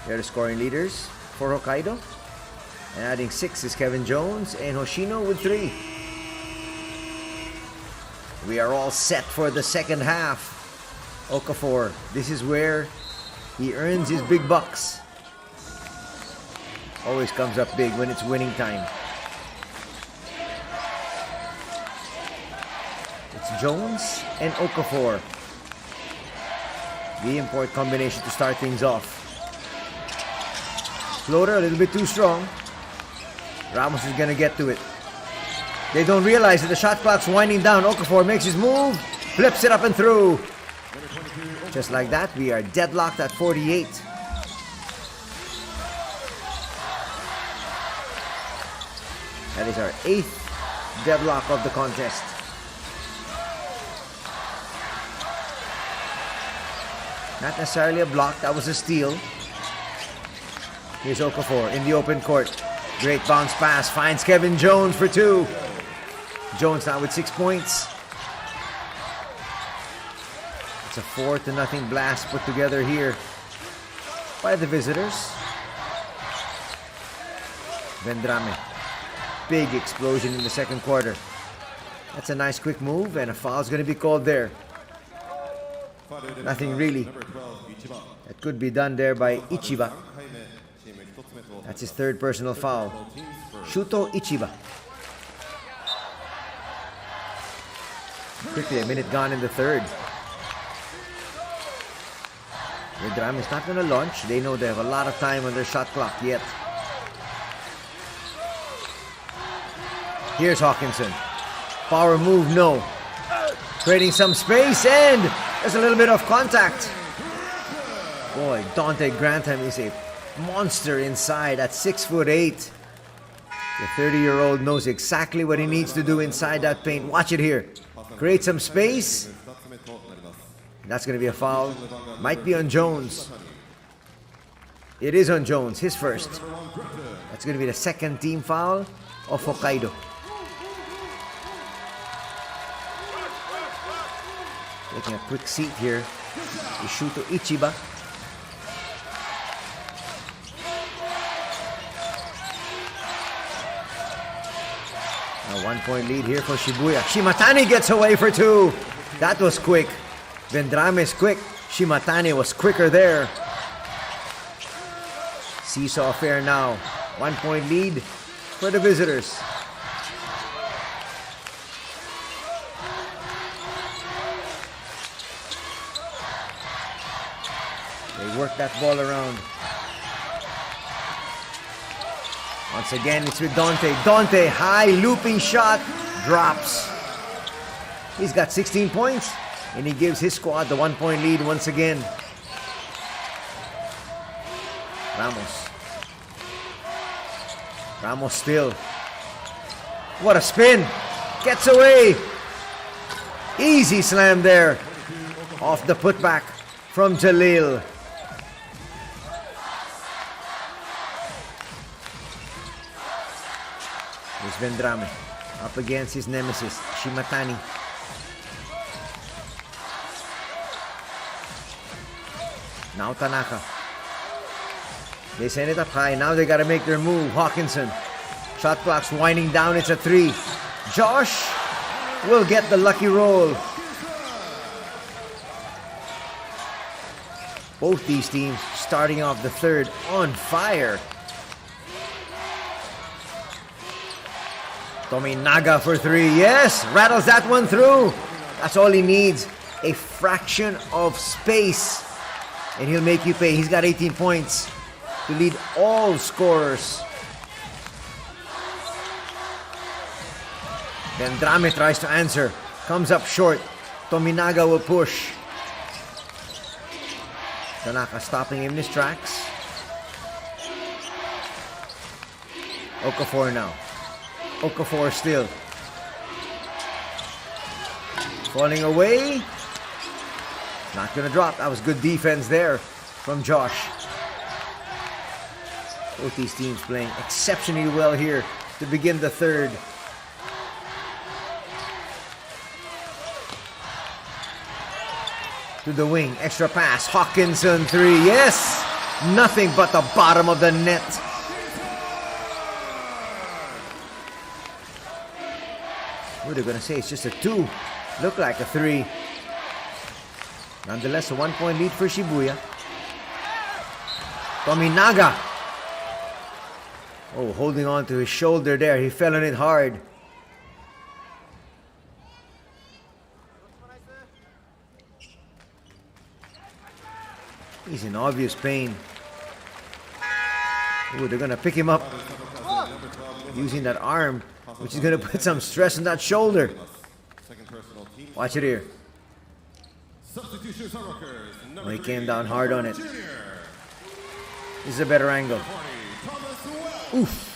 They're the scoring leaders for Hokkaido. And adding 6 is Kevin Jones and Hoshino with 3. We are all set for the second half. Okafor, this is where he earns his big bucks. Always comes up big when it's winning time. It's Jones and Okafor. The import combination to start things off. Floater a little bit too strong. Ramos is gonna get to it. They don't realize that the shot clock's winding down. Okafor makes his move, flips it up and through. Just like that, we are deadlocked at 48. That is our 8th deadlock of the contest. Not necessarily a block, that was a steal. Here's Okafor in the open court. Great bounce pass, finds Kevin Jones for 2. Jones now with 6 points. It's a 4-0 blast put together here by the visitors. Vendrame. Big explosion in the second quarter. That's a nice quick move, and a foul's going to be called there. Nothing really that could be done there by Ichiba. That's his 3rd personal foul. Shuto Ichiba. Quickly, a minute gone in the 3rd. Vendrame is not going to launch. They know they have a lot of time on their shot clock yet. Here's Hawkinson. Power move, no. Creating some space, and there's a little bit of contact. Boy, Dante Grantham is a monster inside at 6'8". The 30-year-old knows exactly what he needs to do inside that paint. Watch it here. Create some space. That's going to be a foul. Might be on Jones. It is on Jones, his first. That's going to be the 2nd team foul of Hokkaido. Taking a quick seat here is Shuto Ichiba. A 1-point lead here for Shibuya. Shimatani gets away for 2. That was quick. Vendrame is quick. Shimatani was quicker there. Seesaw affair now. 1-point lead for the visitors. They work that ball around. Once again, it's with Dante. Dante, high looping shot, drops. He's got 16 points, and he gives his squad the 1-point lead once again. Ramos still. What a spin. Gets away. Easy slam there. Off the putback from Jalil. Here's Vendrame up against his nemesis, Shimatani. Now Tanaka. They send it up high. Now they gotta make their move. Hawkinson. Shot clock's winding down. It's a 3. Josh will get the lucky roll. Both these teams starting off the third on fire. Tominaga for 3. Yes, rattles that one through. That's all he needs. A fraction of space. And he'll make you pay. He's got 18 points to lead all scorers. Vendrame tries to answer. Comes up short. Tominaga will push. Tanaka stopping him in his tracks. Okafor now. Okafor still. Falling away. Not gonna drop. That was good defense there from Josh. Both these teams playing exceptionally well here to begin the third. To the wing, extra pass, Hawkinson 3, yes! Nothing but the bottom of the net. What are they gonna say? It's just a 2. Look like a 3. Nonetheless, a 1-point lead for Shibuya. Tominaga. Oh, holding on to his shoulder there. He fell on it hard. He's in obvious pain. Oh, they're gonna pick him up using that arm, which is gonna put some stress on that shoulder. Watch it here. Oh, he came down hard on it. This is a better angle. Oof.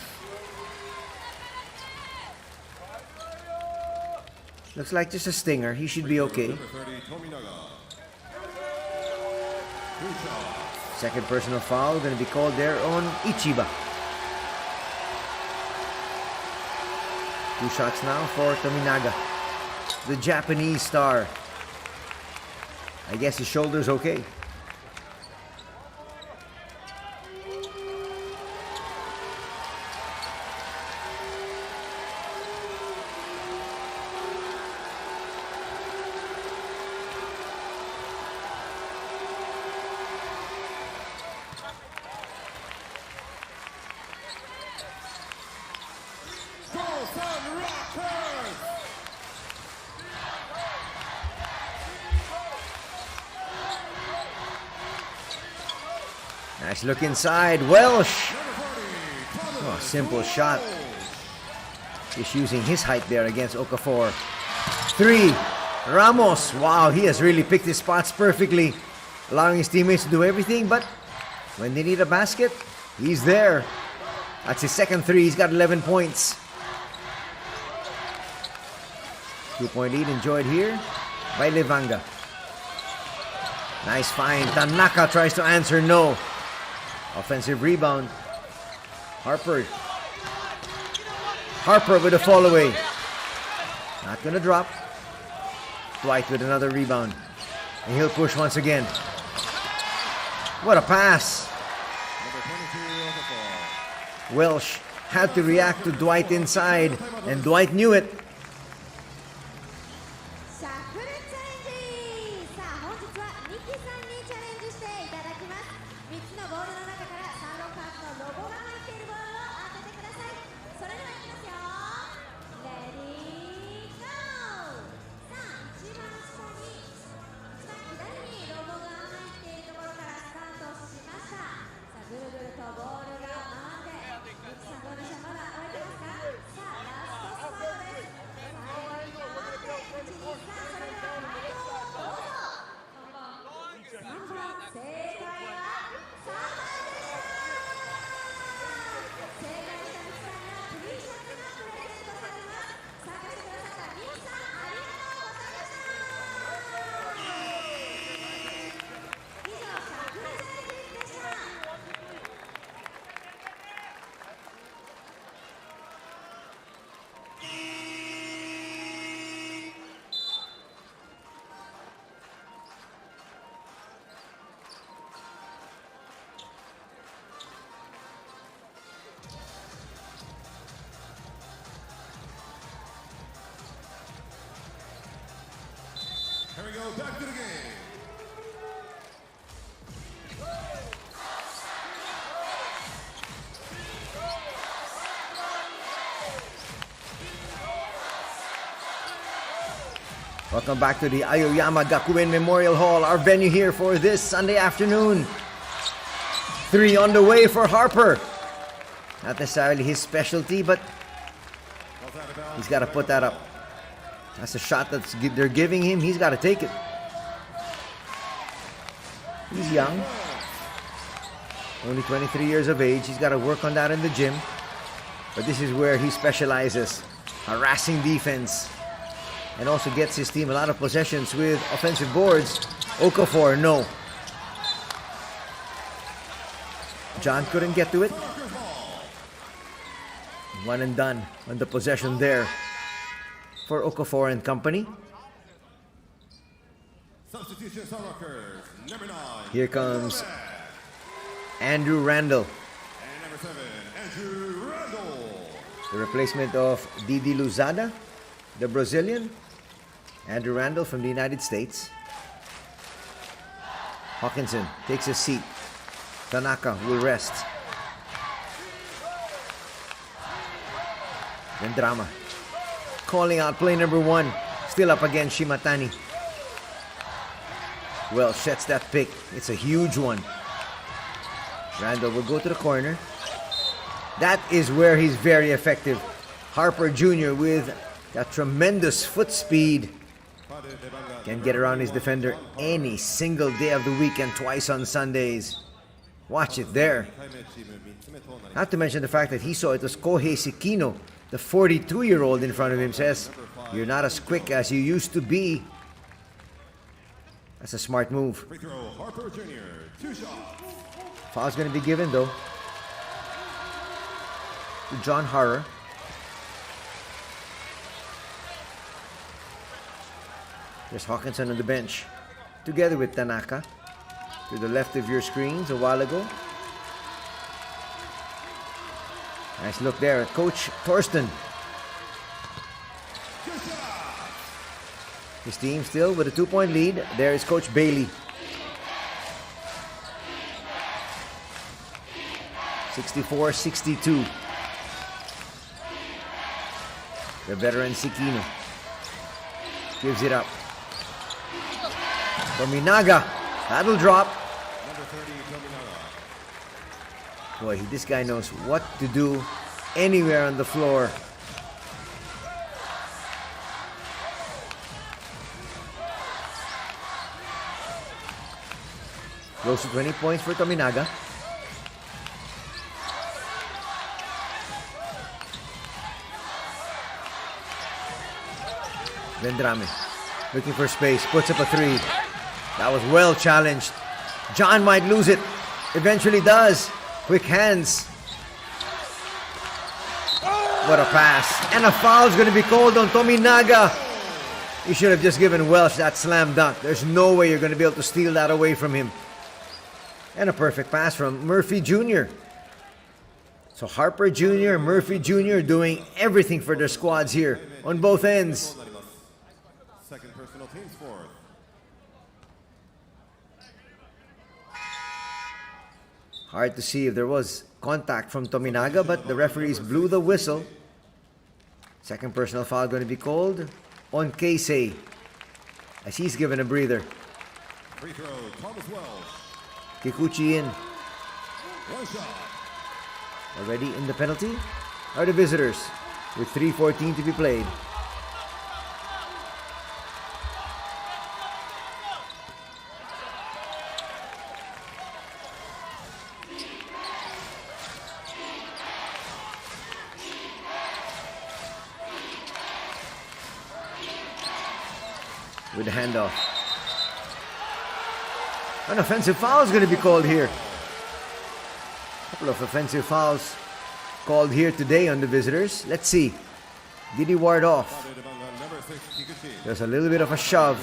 Looks like just a stinger. He should be okay. Second personal foul going to be called there on Ichiba. 2 shots now for Tominaga, the Japanese star. I guess his shoulder's okay. Nice look inside. Welsh. Oh, simple shot. Just using his height there against Okafor. 3. Ramos. Wow, he has really picked his spots perfectly, allowing his teammates to do everything, but when they need a basket, he's there. That's his second 3. He's got 11 points. 2-point lead enjoyed here by Levanga. Nice find. Tanaka tries to answer. No. Offensive rebound. Harper with a fall away. Not gonna drop. Dwight with another rebound. And he'll push once again. What a pass. Welsh had to react to Dwight inside, and Dwight knew it. we go, back to the game. Welcome back to the Aoyama Gakuen Memorial Hall, our venue here for this Sunday afternoon. 3 on the way for Harper. Not necessarily his specialty, but he's got to put that up. That's a shot they're giving him. He's got to take it. He's young. Only 23 years of age. He's got to work on that in the gym. But this is where he specializes. Harassing defense. And also gets his team a lot of possessions with offensive boards. Okafor, no. John couldn't get to it. One and done on the possession there for Okafor and company. Substitution SUNROCKERS, number 9. Here comes Andrew Randall. And number 7, Andrew Randall. The replacement of Didi Luzada, the Brazilian. Andrew Randall from the United States. Hawkinson takes a seat. Tanaka will rest. Then Drama. Calling out play number 1. Still up against Shimatani. Well, sets that pick. It's a huge one. Randall will go to the corner. That is where he's very effective. Harper Jr. with that tremendous foot speed. Can get around his defender any single day of the week and twice on Sundays. Watch it there. Not to mention the fact that he saw it was Kohei Sekino, the 42-year-old in front of him, says, "You're not as quick as you used to be." That's a smart move. Free throw, Harper Jr., 2 shots. Foul's going to be given, though, to John Harrer. There's Hawkinson on the bench, together with Tanaka. To the left of your screens a while ago. Nice look there at Coach Thorsten. His team still with a 2-point lead. There is Coach Bailey. 64-62. The veteran Sekino gives it up. Tominaga. That'll drop. Number 30, Tominaga. Boy, this guy knows what to do anywhere on the floor. Close to 20 points for Tominaga. Vendrame looking for space, puts up a 3. That was well challenged. John might lose it. Eventually does. Quick hands. What a pass. And a foul's going to be called on Tominaga. You should have just given Welsh that slam dunk. There's no way you're going to be able to steal that away from him. And a perfect pass from Murphy Jr. So Harper Jr., Murphy Jr. doing everything for their squads here on both ends. Second personal, team's 4th. Hard to see if there was contact from Tominaga, but the referees blew the whistle. Second personal foul going to be called on Keisei, as he's given a breather. Free throw, Thomas Wells. Kikuchi in. 1 shot. Already in the penalty are the visitors with 3:14 to be played. With the handoff. An offensive foul is going to be called here. A couple of offensive fouls called here today on the visitors. Let's see. Did he ward off? Number 6, Kikuchi. There's a little bit of a shove.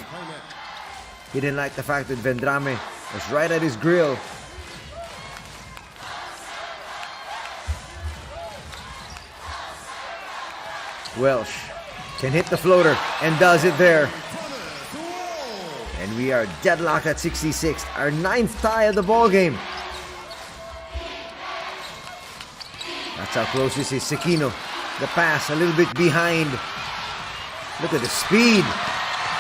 He didn't like the fact that Vendrame was right at his grill. Welsh can hit the floater and does it there. And we are deadlocked at 66. Our 9th tie of the ball game. That's how close this is. Sekino, the pass a little bit behind. Look at the speed.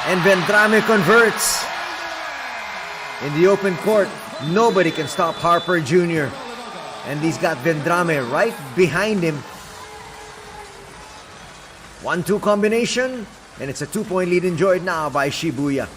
And Vendrame converts. In the open court, nobody can stop Harper Jr. And he's got Vendrame right behind him. 1-2 combination. And it's a 2-point lead enjoyed now by Shibuya.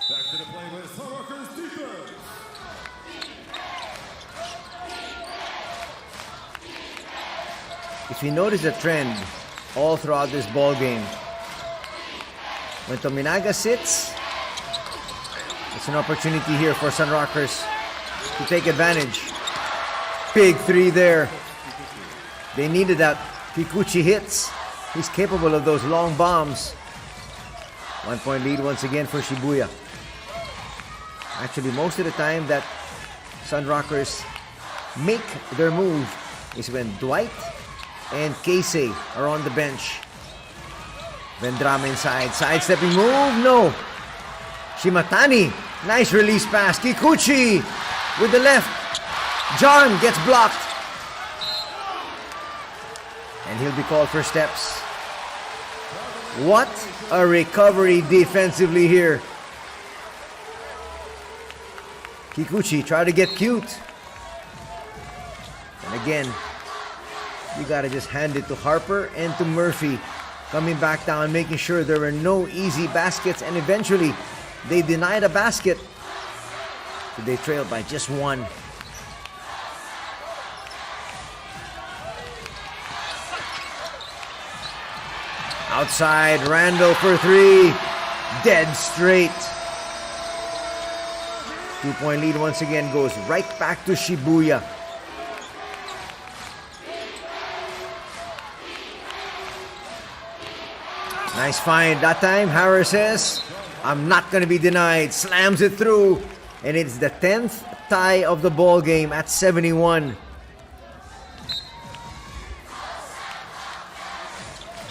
Back to the play with SUNROCKERS defense. If you notice a trend all throughout this ball game, when Tominaga sits, it's an opportunity here for SUNROCKERS to take advantage. Big three there. They needed that. Kikuchi hits. He's capable of those long bombs. 1-point lead once again for Shibuya. Actually, most of the time that SUNROCKERS make their move is when Dwight and Casey are on the bench. Vendrame inside, sidestepping move, no. Shimatani, nice release pass. Kikuchi with the left. John gets blocked. And he'll be called for steps. What a recovery defensively here. Kikuchi try to get cute. And again, you gotta just hand it to Harper and to Murphy. Coming back down, making sure there were no easy baskets. And eventually, they denied a basket. So they trailed by just one. Outside, Randall for three. Dead straight. 2-point lead once again goes right back to Shibuya. Nice find. That time, Harris says, I'm not going to be denied. Slams it through. And it's the 10th tie of the ball game at 71.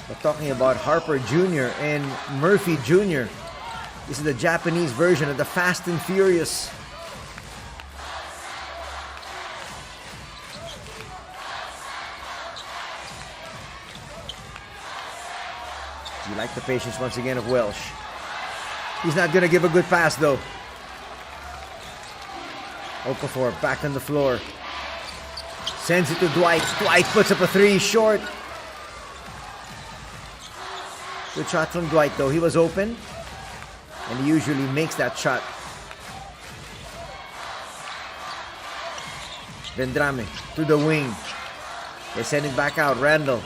We're talking about Harper Jr. and Murphy Jr. This is the Japanese version of the Fast and Furious. You like the patience once again of Welsh. He's not going to give a good pass though. Okafor back on the floor. Sends it to Dwight. Dwight puts up a three short. Good shot from Dwight though. He was open. And he usually makes that shot. Vendrame to the wing. They send it back out. Randall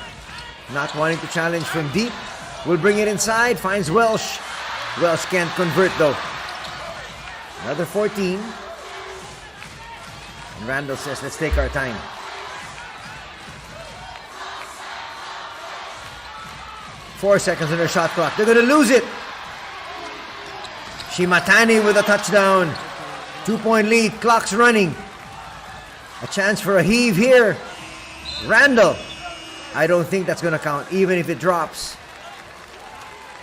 not wanting to challenge from deep. Will bring it inside. Finds Welsh. Welsh can't convert though. Another 14. And Randall says, let's take our time. Four seconds on their shot clock. They're going to lose it. Shimatani with a touchdown. 2-point lead. Clock's running. A chance for a heave here. Randall. I don't think that's going to count, even if it drops.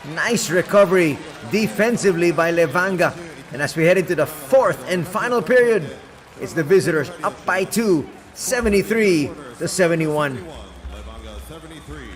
Nice recovery defensively by Levanga. And as we head into the fourth and final period, it's the visitors up by 2, 73-71. Levanga 73.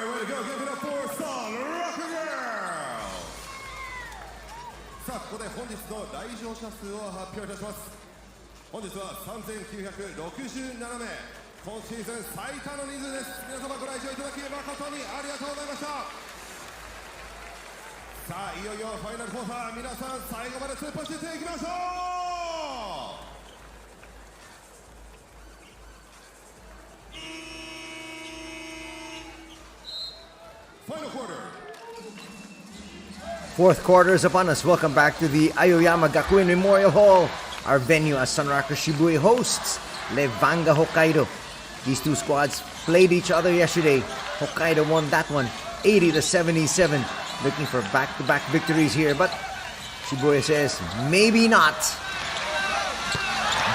Way to go, give it up for SUNROCKERS! さあ、ここで本日の来場者数を発表いたします。本日は3967名、今シーズン最多の人数です。皆様ご来場いただき誠にありがとうございました。さあ、いよいよファイナルクォーター、皆さん最後まで突っ走っていきましょう。Final quarter. Fourth quarter is upon us. Welcome back to the Aoyama Gakuen Memorial Hall, our venue as SUNROCKERS Shibuya hosts Levanga Hokkaido. These two squads played each other yesterday. Hokkaido won that one 80-77. Looking for back-to-back victories here, but Shibuya says maybe not.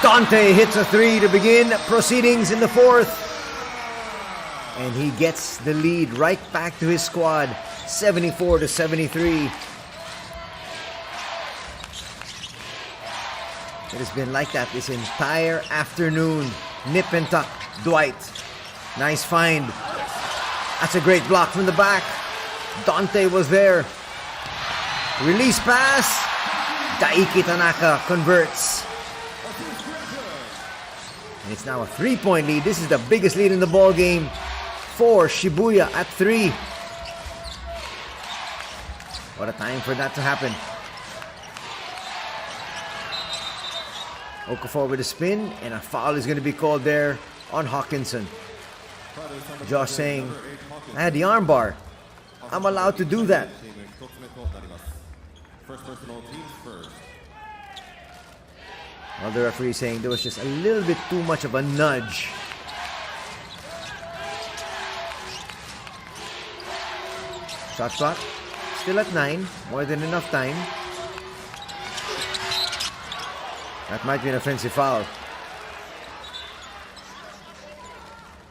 Dante hits a 3 to begin proceedings in the fourth. And he gets the lead right back to his squad, 74-73. It has been like that this entire afternoon. Nip and tuck, Dwight. Nice find. That's a great block from the back. Dante was there. Release pass. Daiki Tanaka converts. And it's now a 3-point lead. This is the biggest lead in the ball game for Shibuya at 3. What a time for that to happen. Okafor with a spin, and a foul is going to be called there on Hawkinson. Josh saying, I had the arm bar. I'm allowed to do that. First personal, teams first. Well, the referee saying there was just a little bit too much of a nudge. Shot clock still at 9, more than enough time. That might be an offensive foul.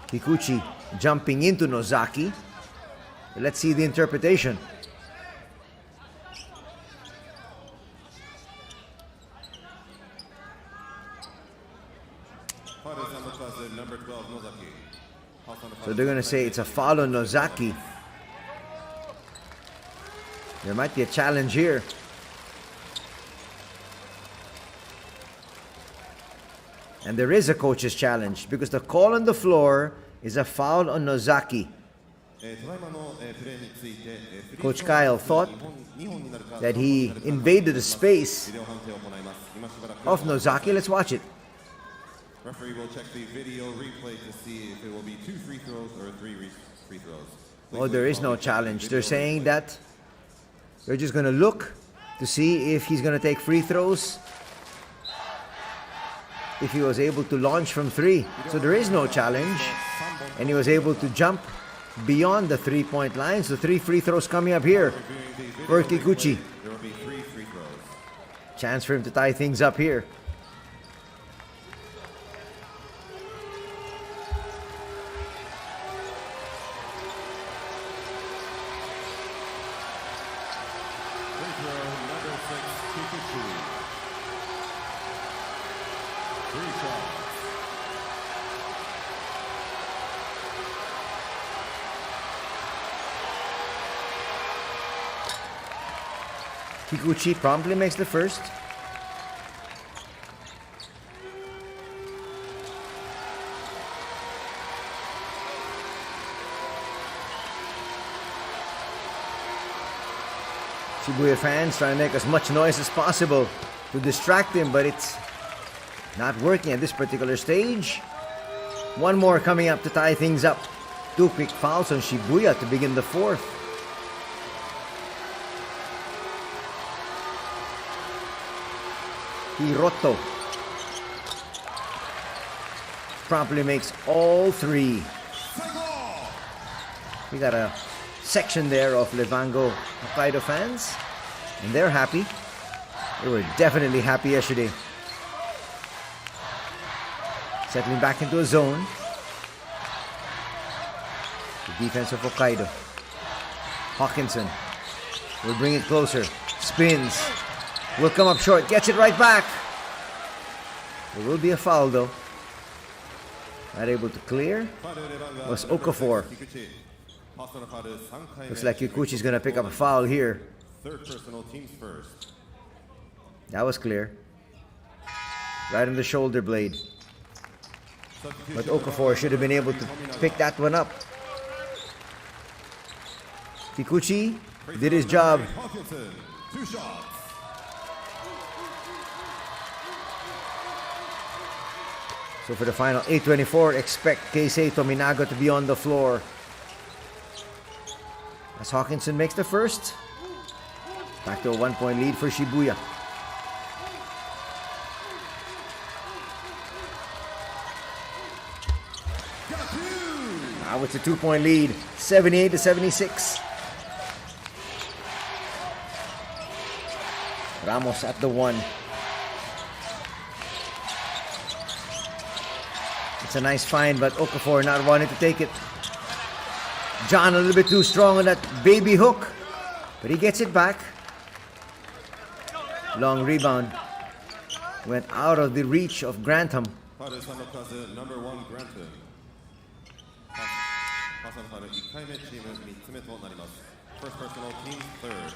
Kikuchi jumping into Nozaki. Let's see the interpretation. So they're going to say it's a foul on Nozaki. There might be a challenge here. And there is a coach's challenge because the call on the floor is a foul on Nozaki. Coach Kyle thought that he invaded the space of Nozaki. Let's watch it. Referee will check the video replay to see if it will be 2 free throws or 3 free throws. Oh, there is no challenge. They're saying that they're just going to look to see if he's going to take free throws, if he was able to launch from 3. So there is no challenge, and he was able to jump beyond the 3-point line. So 3 free throws coming up here for Kikuchi. There will be 3 free throws. Chance for him to tie things up here. 3 shots. Kikuchi promptly makes the first. Shibuya fans trying to make as much noise as possible to distract him, but it's not working at this particular stage. One more coming up to tie things up. 2 quick fouls on Shibuya to begin the fourth. Hiroto promptly makes all 3. We got a section there of Levango Hokkaido fans, and they're happy. They were definitely happy yesterday. Settling back into a zone. The defense of Hokkaido. Hawkinson will bring it closer. Spins. Will come up short. Gets it right back. There will be a foul though. Not able to clear was Okafor. Looks like Kikuchi's gonna pick up a foul here. Third personal, teams first. That was clear. Right on the shoulder blade. But Okafor should have been able to pick that one up. Kikuchi did his job. Hawkinson, 2 shots. So for the final 8:24, expect Keisei Tominaga to be on the floor. As Hawkinson makes the first. Back to a 1-point lead for Shibuya. Now it's a 2-point lead, 78-76. Ramos at the 1. It's a nice find, but Okafor not wanting to take it. John a little bit too strong on that baby hook, but he gets it back. Long rebound. Went out of the reach of Grantham. SUNROCKERS number 1 Grantham. パサの春1回目チーム3つ目となります。First personal, team third.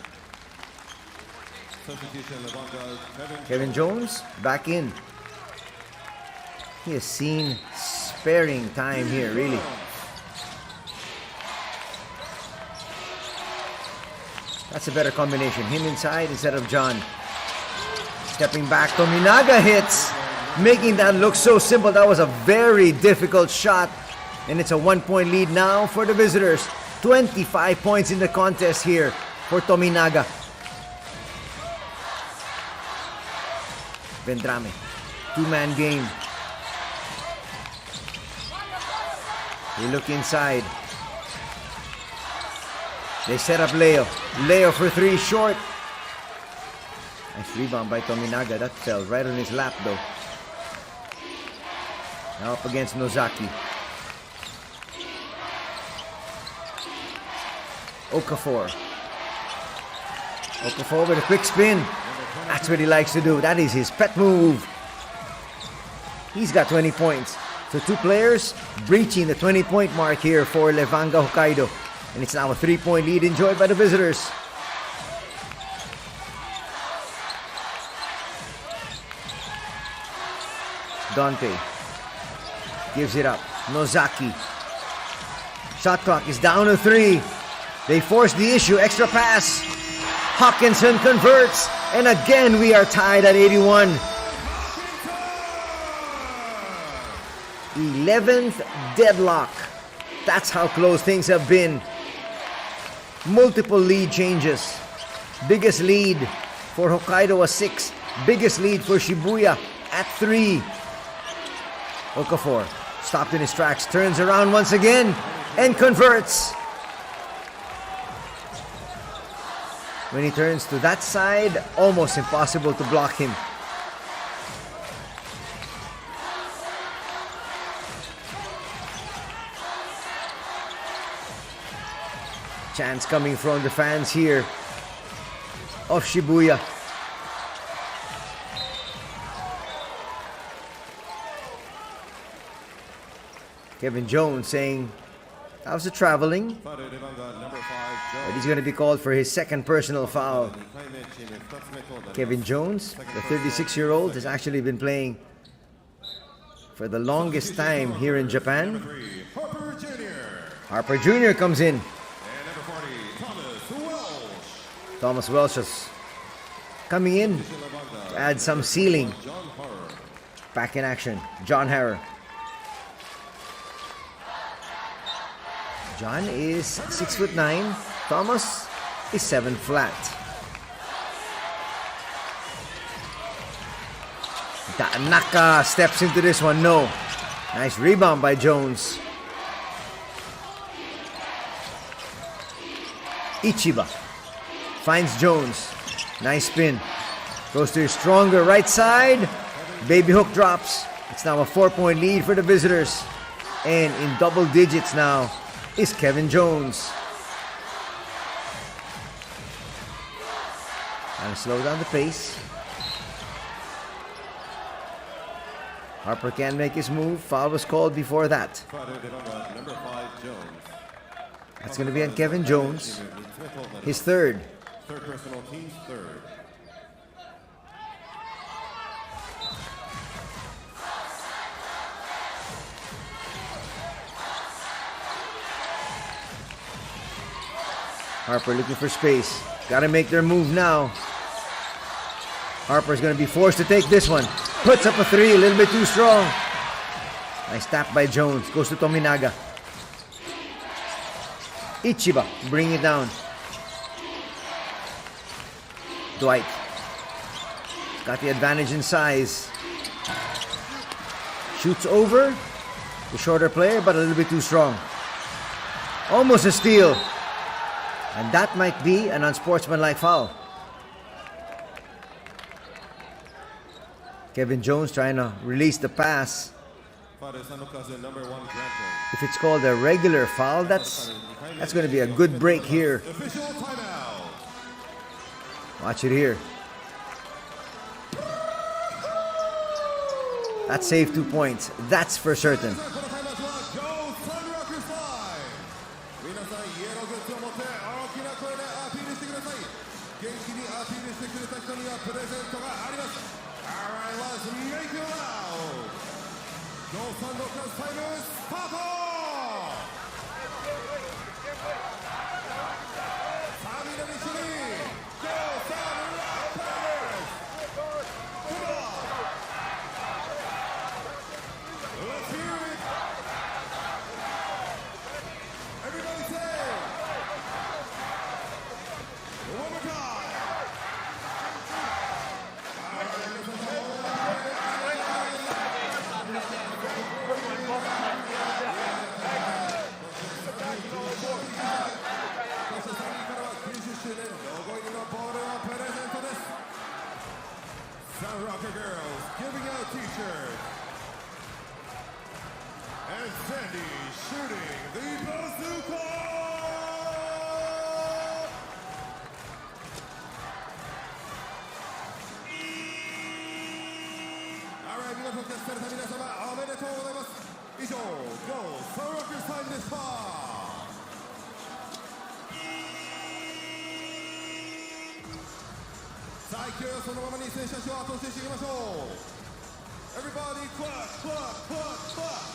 Substitution Levanga, Kevin Jones back in. He has seen sparing time here, really. That's a better combination. Him inside instead of John. Stepping back, Tominaga hits, making that look so simple. That was a very difficult shot. And it's a 1-point lead now for the visitors. 25 points in the contest here for Tominaga. Vendrame, 2-man game. They look inside. They set up Leo. Leo for 3, short. Nice rebound by Tominaga. That fell right on his lap though. Now up against Nozaki. Okafor. Okafor with a quick spin. That's what he likes to do. That is his pet move. He's got 20 points. So 2 players breaching the 20-point mark here for Levanga Hokkaido. And it's now a 3-point lead enjoyed by the visitors. Dante gives it up. Nozaki. Shot clock is down to 3. They force the issue. Extra pass. Hawkinson converts. And again we are tied at 81. 11th deadlock. That's how close things have been. Multiple lead changes. Biggest lead for Hokkaido was 6. Biggest lead for Shibuya at 3. Okafor stopped in his tracks, turns around once again, and converts. When he turns to that side, almost impossible to block him. Chants coming from the fans here of Shibuya. Kevin Jones saying, how's it traveling? But He's going to be called for his second personal foul. Kevin Jones, the 36-year-old, has actually been playing for the longest time here in Japan. Harper Jr. Harper Jr. comes in. And number 40, Thomas Welsh. Thomas Welsh is coming in to add some ceiling. John Harper. Back in action, John Harrer. John is 6'9". Thomas is 7 flat. Naka steps into this one. No. Nice rebound by Jones. Ichiba finds Jones. Nice spin. Goes to his stronger right side. Baby hook drops. It's now a 4-point lead for the visitors. And in double digits now is Kevin Jones. Trying to slow down the pace. Harper can't make his move. Foul was called before that. Number 5, Jones. That's going to be on Kevin Jones. His third. Third personal, team's third. Harper looking for space. Got to make their move now. Harper's going to be forced to take this one. Puts up a three, a little bit too strong. Nice tap by Jones. Goes to Tominaga. Ichiba, bring it down. Dwight. Got the advantage in size. Shoots over. The shorter player, but a little bit too strong. Almost a steal. And that might be an unsportsmanlike foul. Kevin Jones trying to release the pass. If it's called a regular foul, that's going to be a good break here. Watch it here. That saved 2 points. That's for certain. SUNROCKER girls giving out t-shirts. And Sandy shooting the bazooka! Alright, 皆さん、キャスターの皆様、おめでとうございます。以上、GO SUNROCKERSタイムでした。さあ、勢いをそのままに選手たちを後押ししていきましょう。Everybody clap, clap, clap, clap.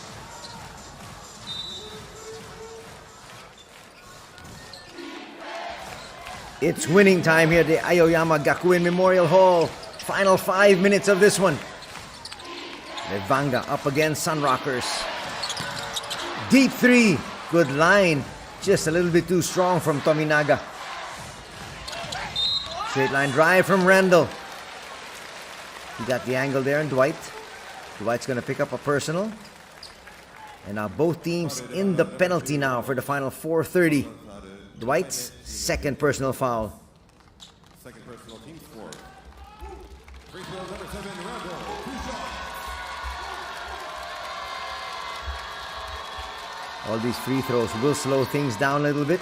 It's winning time here at the Aoyama Gakuen Memorial Hall. Final 5 minutes of this one. Levanga up against SUNROCKERS. Deep three. Good line. Just a little bit too strong from Tominaga. Straight line drive from Randall. He got the angle there, and Dwight. Dwight's going to pick up a personal. And now both teams in the penalty now for the final 4:30. Dwight's second personal foul. Second personal, team's fourth. Free throw number 7, Randall. 2 shots. All these free throws will slow things down a little bit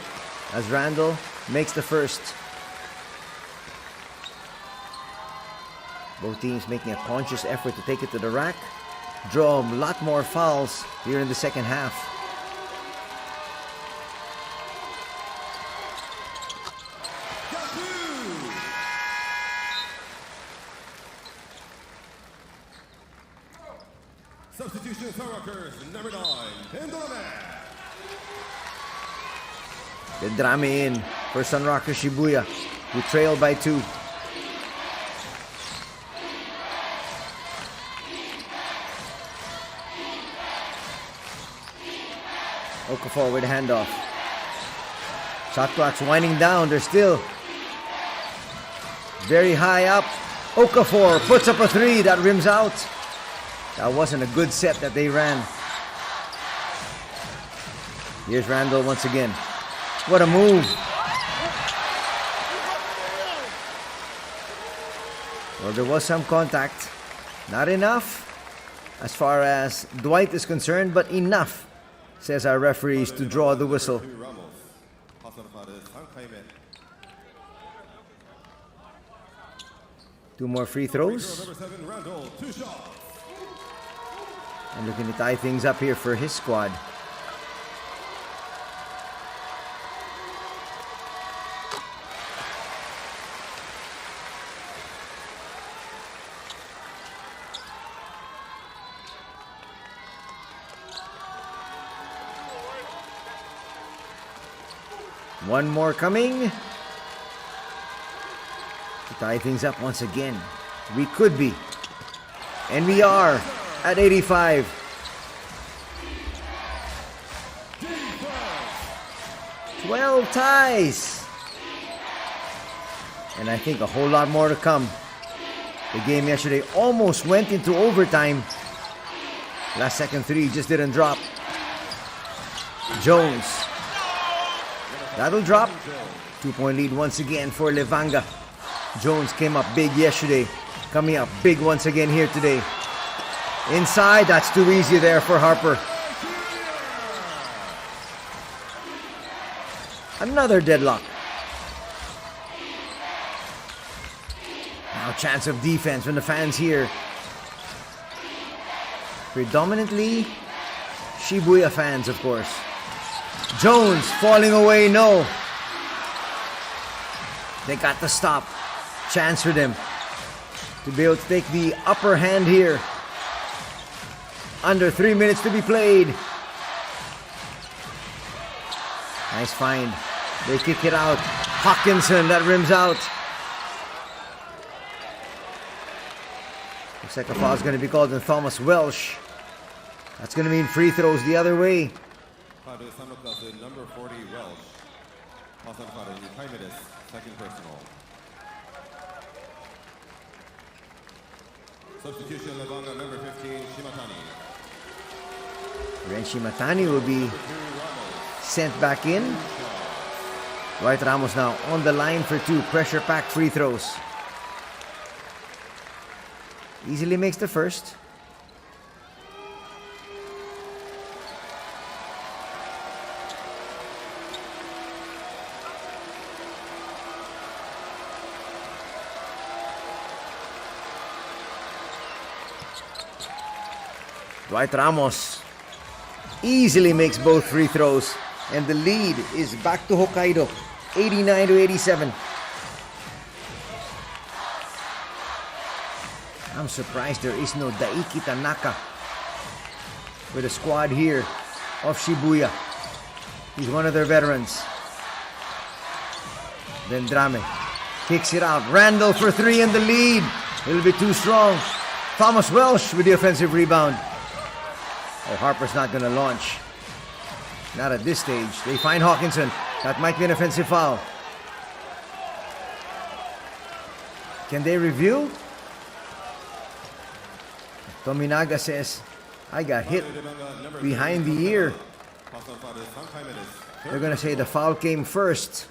as Randall makes the first. Both teams making a conscious effort to take it to the rack. draw a lot more fouls here in the second half. Substitution SUNROCKERS, number 9, Pendrame. Pendrame in for SUNROCKERS Shibuya, who trail by 2. Okafor with a handoff. Shot clock's winding down. They're still very high up. Okafor puts up a 3 that rims out. That wasn't a good set that they ran. Here's Randall once again. What a move. Well, there was some contact. Not enough as far as Dwight is concerned, but enough, says our referees, to draw the whistle. 2 more free throws. Number 7, Randall, 2 shots. And looking to tie things up here for his squad. One more coming to tie things up once again. We could be, and we are, at 85. Defense. 12 ties. And I think a whole lot more to come. The game yesterday almost went into overtime. Last second 3 just didn't drop. Jones. That'll drop. 2-point lead once again for Levanga. Jones came up big yesterday. Coming up big once again here today. Inside, that's too easy there for Harper. Another deadlock. Now chance of defense from the fans here. Predominantly Shibuya fans, of course. Jones falling away, no. They got the stop. Chance for them to be able to take the upper hand here. Under 3 minutes to be played. Nice find. They kick it out. Hawkinson, that rims out. Looks like a foul is going to be called on Thomas Welsh. That's going to mean free throws the other way. Number 40, Welsh. Second personal. Substitution, Levanga, number 15, Shimatani. Ren Shimatani will be sent back in. Dwight Ramos now on the line for 2 pressure-packed free throws. Easily makes the first. Dwight Ramos easily makes both free throws, and the lead is back to Hokkaido, 89-87. I'm surprised there is no Daiki Tanaka with the squad here of Shibuya. He's one of their veterans. Pendrame kicks it out. Randall for 3 in the lead. A little bit too strong. Thomas Welsh with the offensive rebound. Oh, Harper's not going to launch. Not at this stage. They find Hawkinson. That might be an offensive foul. Can they review? Tominaga says, I got hit behind the ear. They're going to say the foul came first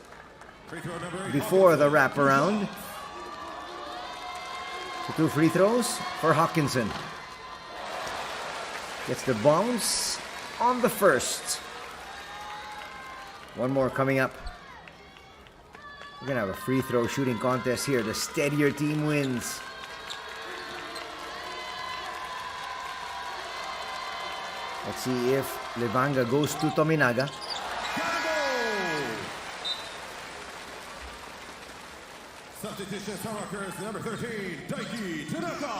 before the wraparound. So 2 free throws for Hawkinson. Gets the bounce on the first. One more coming up. We're going to have a free throw shooting contest here. The steadier team wins. Let's see if Levanga goes to Tominaga. Substitution SUNROCKERS, number 13, Daiki Tanaka.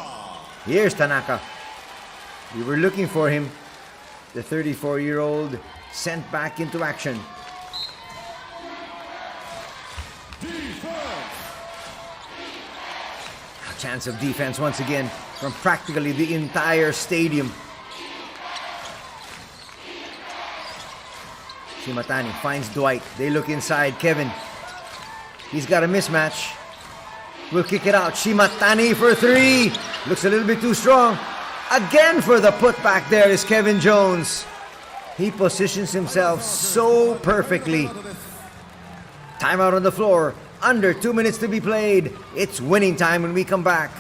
Here's Tanaka. We were looking for him. The 34-year-old sent back into action. Defense. A chance of defense once again from practically the entire stadium. Shimatani finds Dwight. They look inside. Kevin. He's got a mismatch. Will kick it out. Shimatani for three. Looks a little bit too strong. Again for the putback there is Kevin Jones. He positions himself so perfectly. Timeout on the floor. Under 2 minutes to be played. It's winning time when we come back.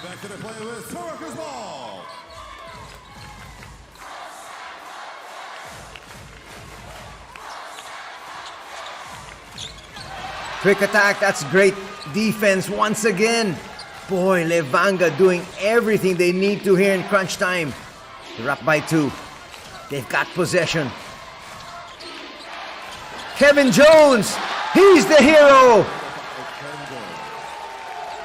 Back to the play with SUNROCKERS ball. Quick attack. That's great defense once again. Boy, Levanga doing everything they need to here in crunch time. They're up by 2. They've got possession. Kevin Jones. He's the hero.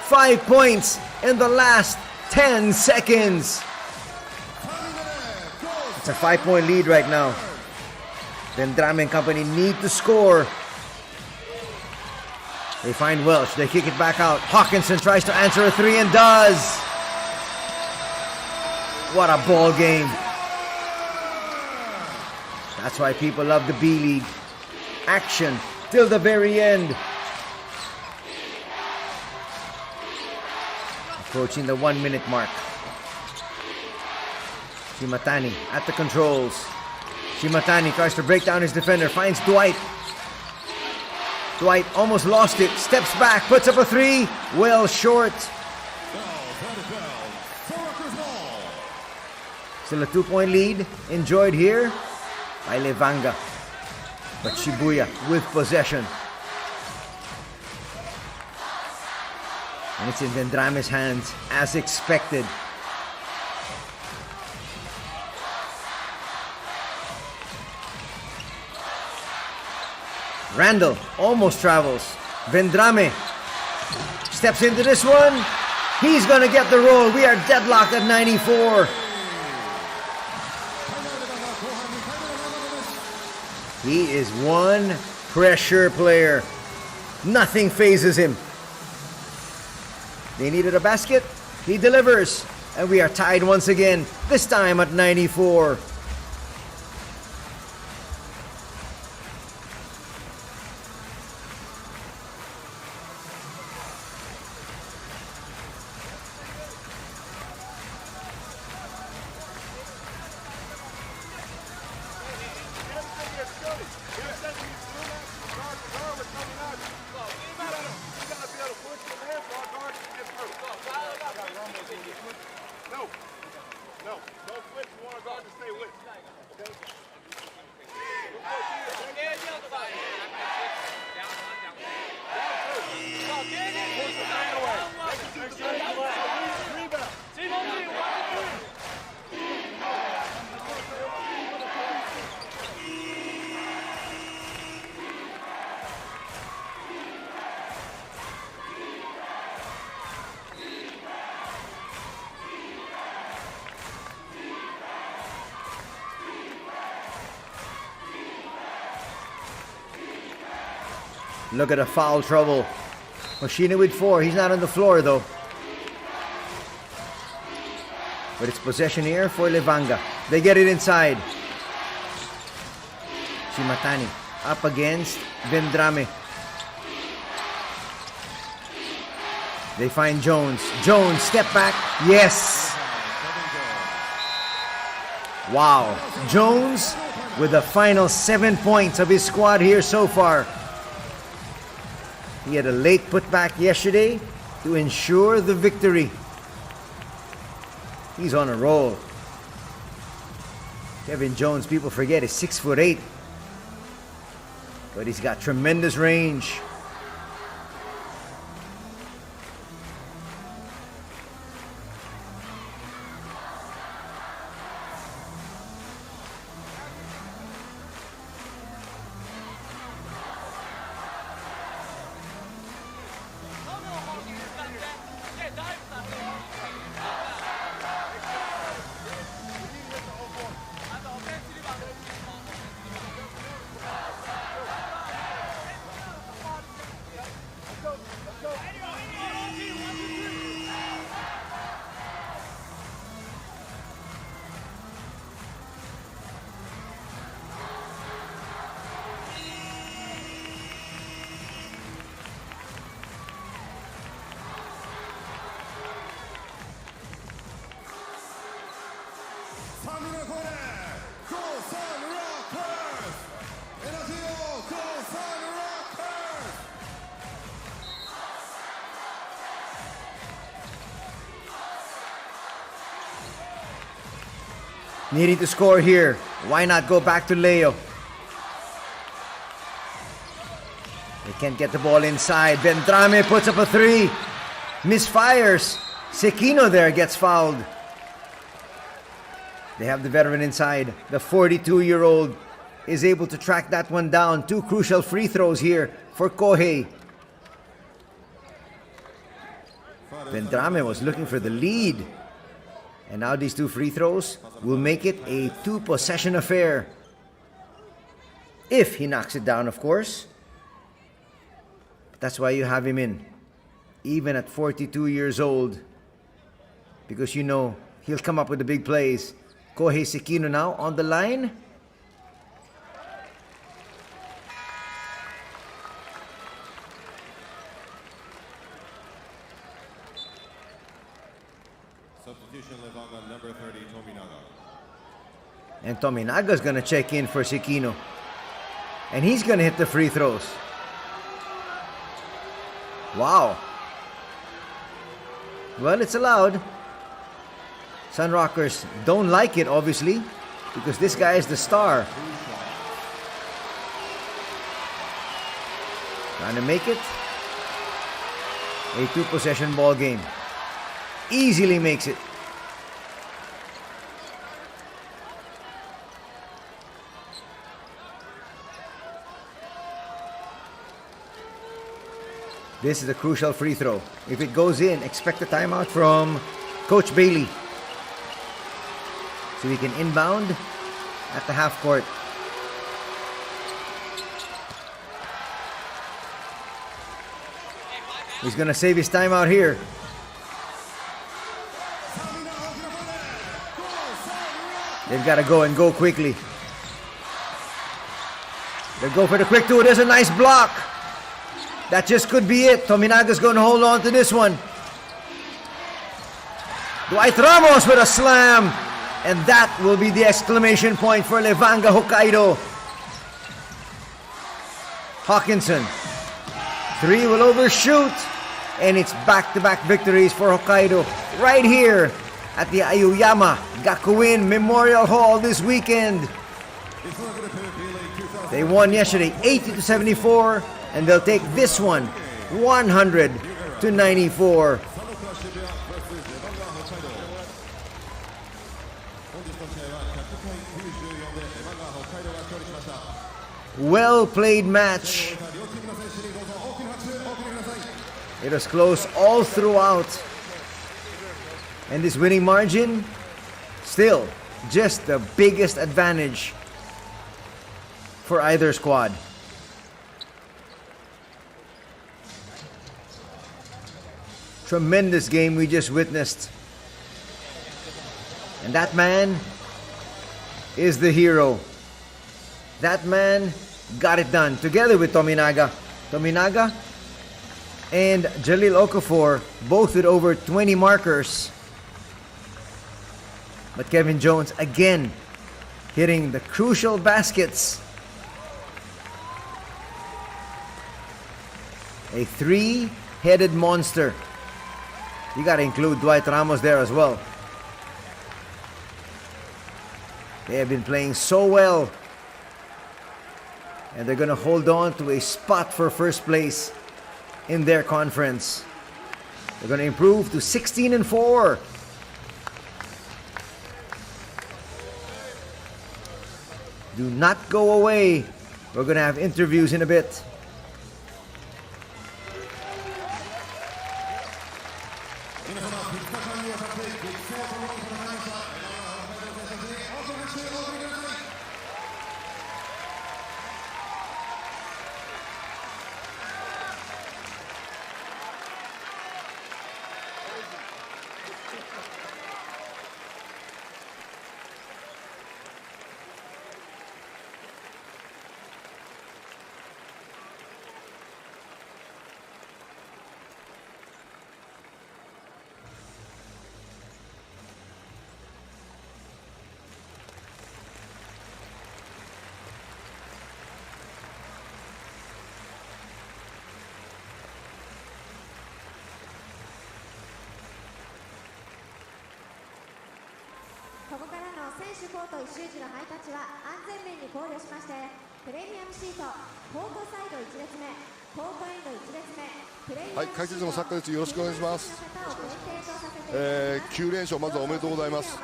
5 points in the last 10 seconds. It's a 5-point lead right now. Vendrame and company need to score. They find Welsh. They kick it back out. Hawkinson tries to answer a 3 and does. What a ball game. That's why people love the B-League. Action till the very end. Approaching the 1 minute mark. Shimatani at the controls. Shimatani tries to break down his defender. Finds Dwight. Dwight almost lost it. Steps back. Puts up a 3. Well short. Still a 2-point lead. Enjoyed here by Levanga. But Shibuya with possession. And it's in Vendrame's hands, as expected. Randall almost travels. Vendrame steps into this one. He's going to get the roll. We are deadlocked at 94. He is one pressure player. Nothing phases him. They needed a basket. He delivers. And we are tied once again, this time at 94. No, don't switch. You want to guard to stay with Look at the foul trouble. Hoshino with 4. He's not on the floor though. But it's possession here for Levanga. They get it inside. Shimatani up against Vendrame. They find Jones. Jones, step back. Yes. Wow. Jones with the final 7 points of his squad here so far. He had a late putback yesterday to ensure the victory. He's on a roll. Kevin Jones, people forget, is 6'8". But he's got tremendous range. Go SUNROCKERS! Go SUNROCKERS! Needing to score here. Why not go back to Leo? They can't get the ball inside. Vendrame puts up a 3. Misfires. Sekino there gets fouled. They have the veteran inside. The 42-year-old is able to track that one down. 2 crucial free throws here for Kohei. Vendrame was looking for the lead. And now these 2 free throws will make it a 2-possession affair. If he knocks it down, of course. But that's why you have him in. Even at 42 years old. Because you know he'll come up with the big plays. Kohei Sekino now on the line. Substitution Levanga, number 30, Tominaga. And Tominaga's gonna check in for Sekino. And he's gonna hit the free throws. Wow. Well, it's allowed. SUNROCKERS don't like it, obviously, because this guy is the star. Trying to make it a 2-possession ball game. Easily makes it. This is a crucial free throw. If it goes in, expect a timeout from Coach Bailey. So we can inbound at the half court. He's gonna save his timeout here. They've got to go and go quickly. They go for the quick 2. There's a nice block. That just could be it. Tominaga's going to hold on to this one. Dwight Ramos with a slam. And that will be the exclamation point for Levanga Hokkaido. Hawkinson. 3 will overshoot. And it's back-to-back victories for Hokkaido. Right here at the Aoyama Gakuin Memorial Hall this weekend. They won yesterday 80-74. And they'll take this one 100-94. Well played match. It was close all throughout. And this winning margin, still just the biggest advantage for either squad. tremendous game we just witnessed. And that man is the hero. That man got it done together with Tominaga. Tominaga and Jalil Okafor both with over 20 markers. But Kevin Jones again hitting the crucial baskets. A three-headed monster. You gotta include Dwight Ramos there as well. They have been playing so well. And they're gonna hold on to a spot for first place in their conference. They're gonna improve to 16-4. Do not go away. We're gonna have interviews in a bit.はい、解説の作家です。よろしくお願いします。9連勝まずはおめでとうございます。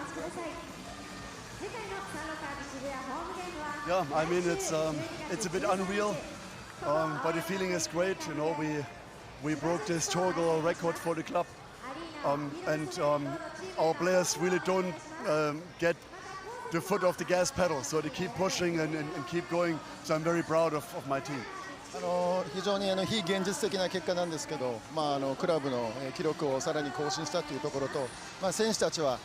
Yeah, I mean it's a bit unreal, but the feeling is great. You know, we broke the historical record for the club, and our players really don't get the foot off the gas pedal, so they keep pushing and keep going. So I'm very proud of my team. 非常に非現実的な結果なんですけど、クラブの記録をさらに更新したというところと、選手たちは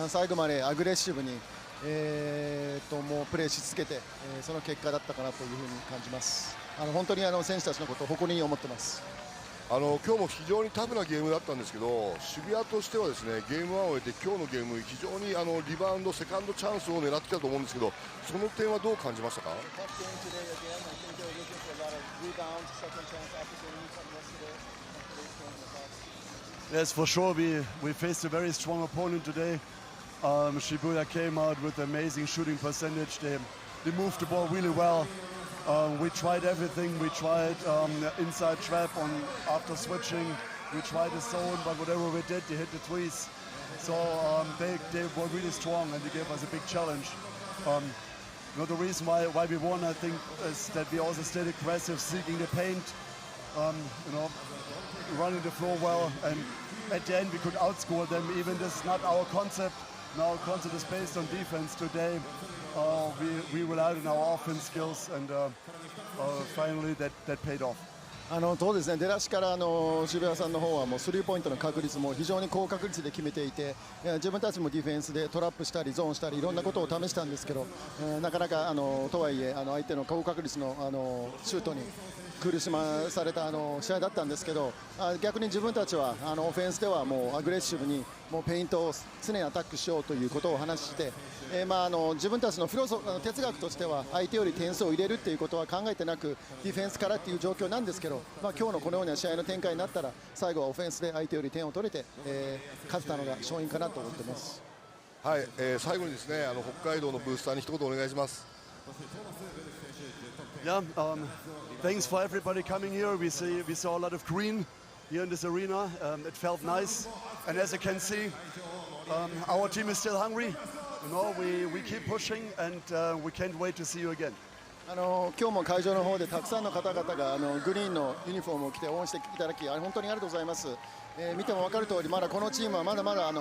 最後までアグレッシブに、もうプレーし続けて、その結果だったかなというふうに感じます。本当に選手たちのことを誇りに思ってます。今日も非常にタフなゲームだったんですけど、渋谷としてはですね、ゲーム1を終えて今日のゲーム非常にリバウンドセカンドチャンスを狙ってきたと思うんですけど、その点はどう感じましたか？ Yes, for sure. We faced a very strong opponent today. Shibuya came out with amazing shooting percentage. They moved the ball really well. We tried everything. We tried inside trap after switching. We tried the zone, but whatever we did, they hit the threes. So they were really strong and they gave us a big challenge. The reason why we won, I think, is that we also stayed aggressive, seeking the paint, running the floor well, and at the end we could outscore them. Even this is not our concept. Now our concept is based on defense. Today we relied on our offense skills, and finally that paid off. そうですね、出だしから渋谷さんの方はもうスリーポイントの確率も非常に高確率で決めていて、自分たちもディフェンスでトラップしたりゾーンしたりいろんなことを試したんですけど、なかなかとはいえ相手の高確率のシュートに苦しまされた試合だったんですけど、逆に自分たちはオフェンスではもうアグレッシブにもうペイントを常にアタックしようということを話して、自分たちの哲学としては相手より点数を入れるっていうことは考えてなくディフェンスからっていう状況なんですけど、今日のこのような試合の展開になったら最後はオフェンスで相手より点を取れて、勝てたのが勝因かなと思ってます。はい、最後にですね、北海道のブースターに一言お願いします。Yeah, thanks for everybody coming here. We saw a lot of green here in this arena. It felt nice, and as you can see, our team is still hungry. We keep pushing, and we can't wait to see you again. 今日も会場の方でたくさんの方々がグリーンのユニフォームを着て応援していただき本当にありがとうございます。見ても分かる通りまだこのチームはまだまだ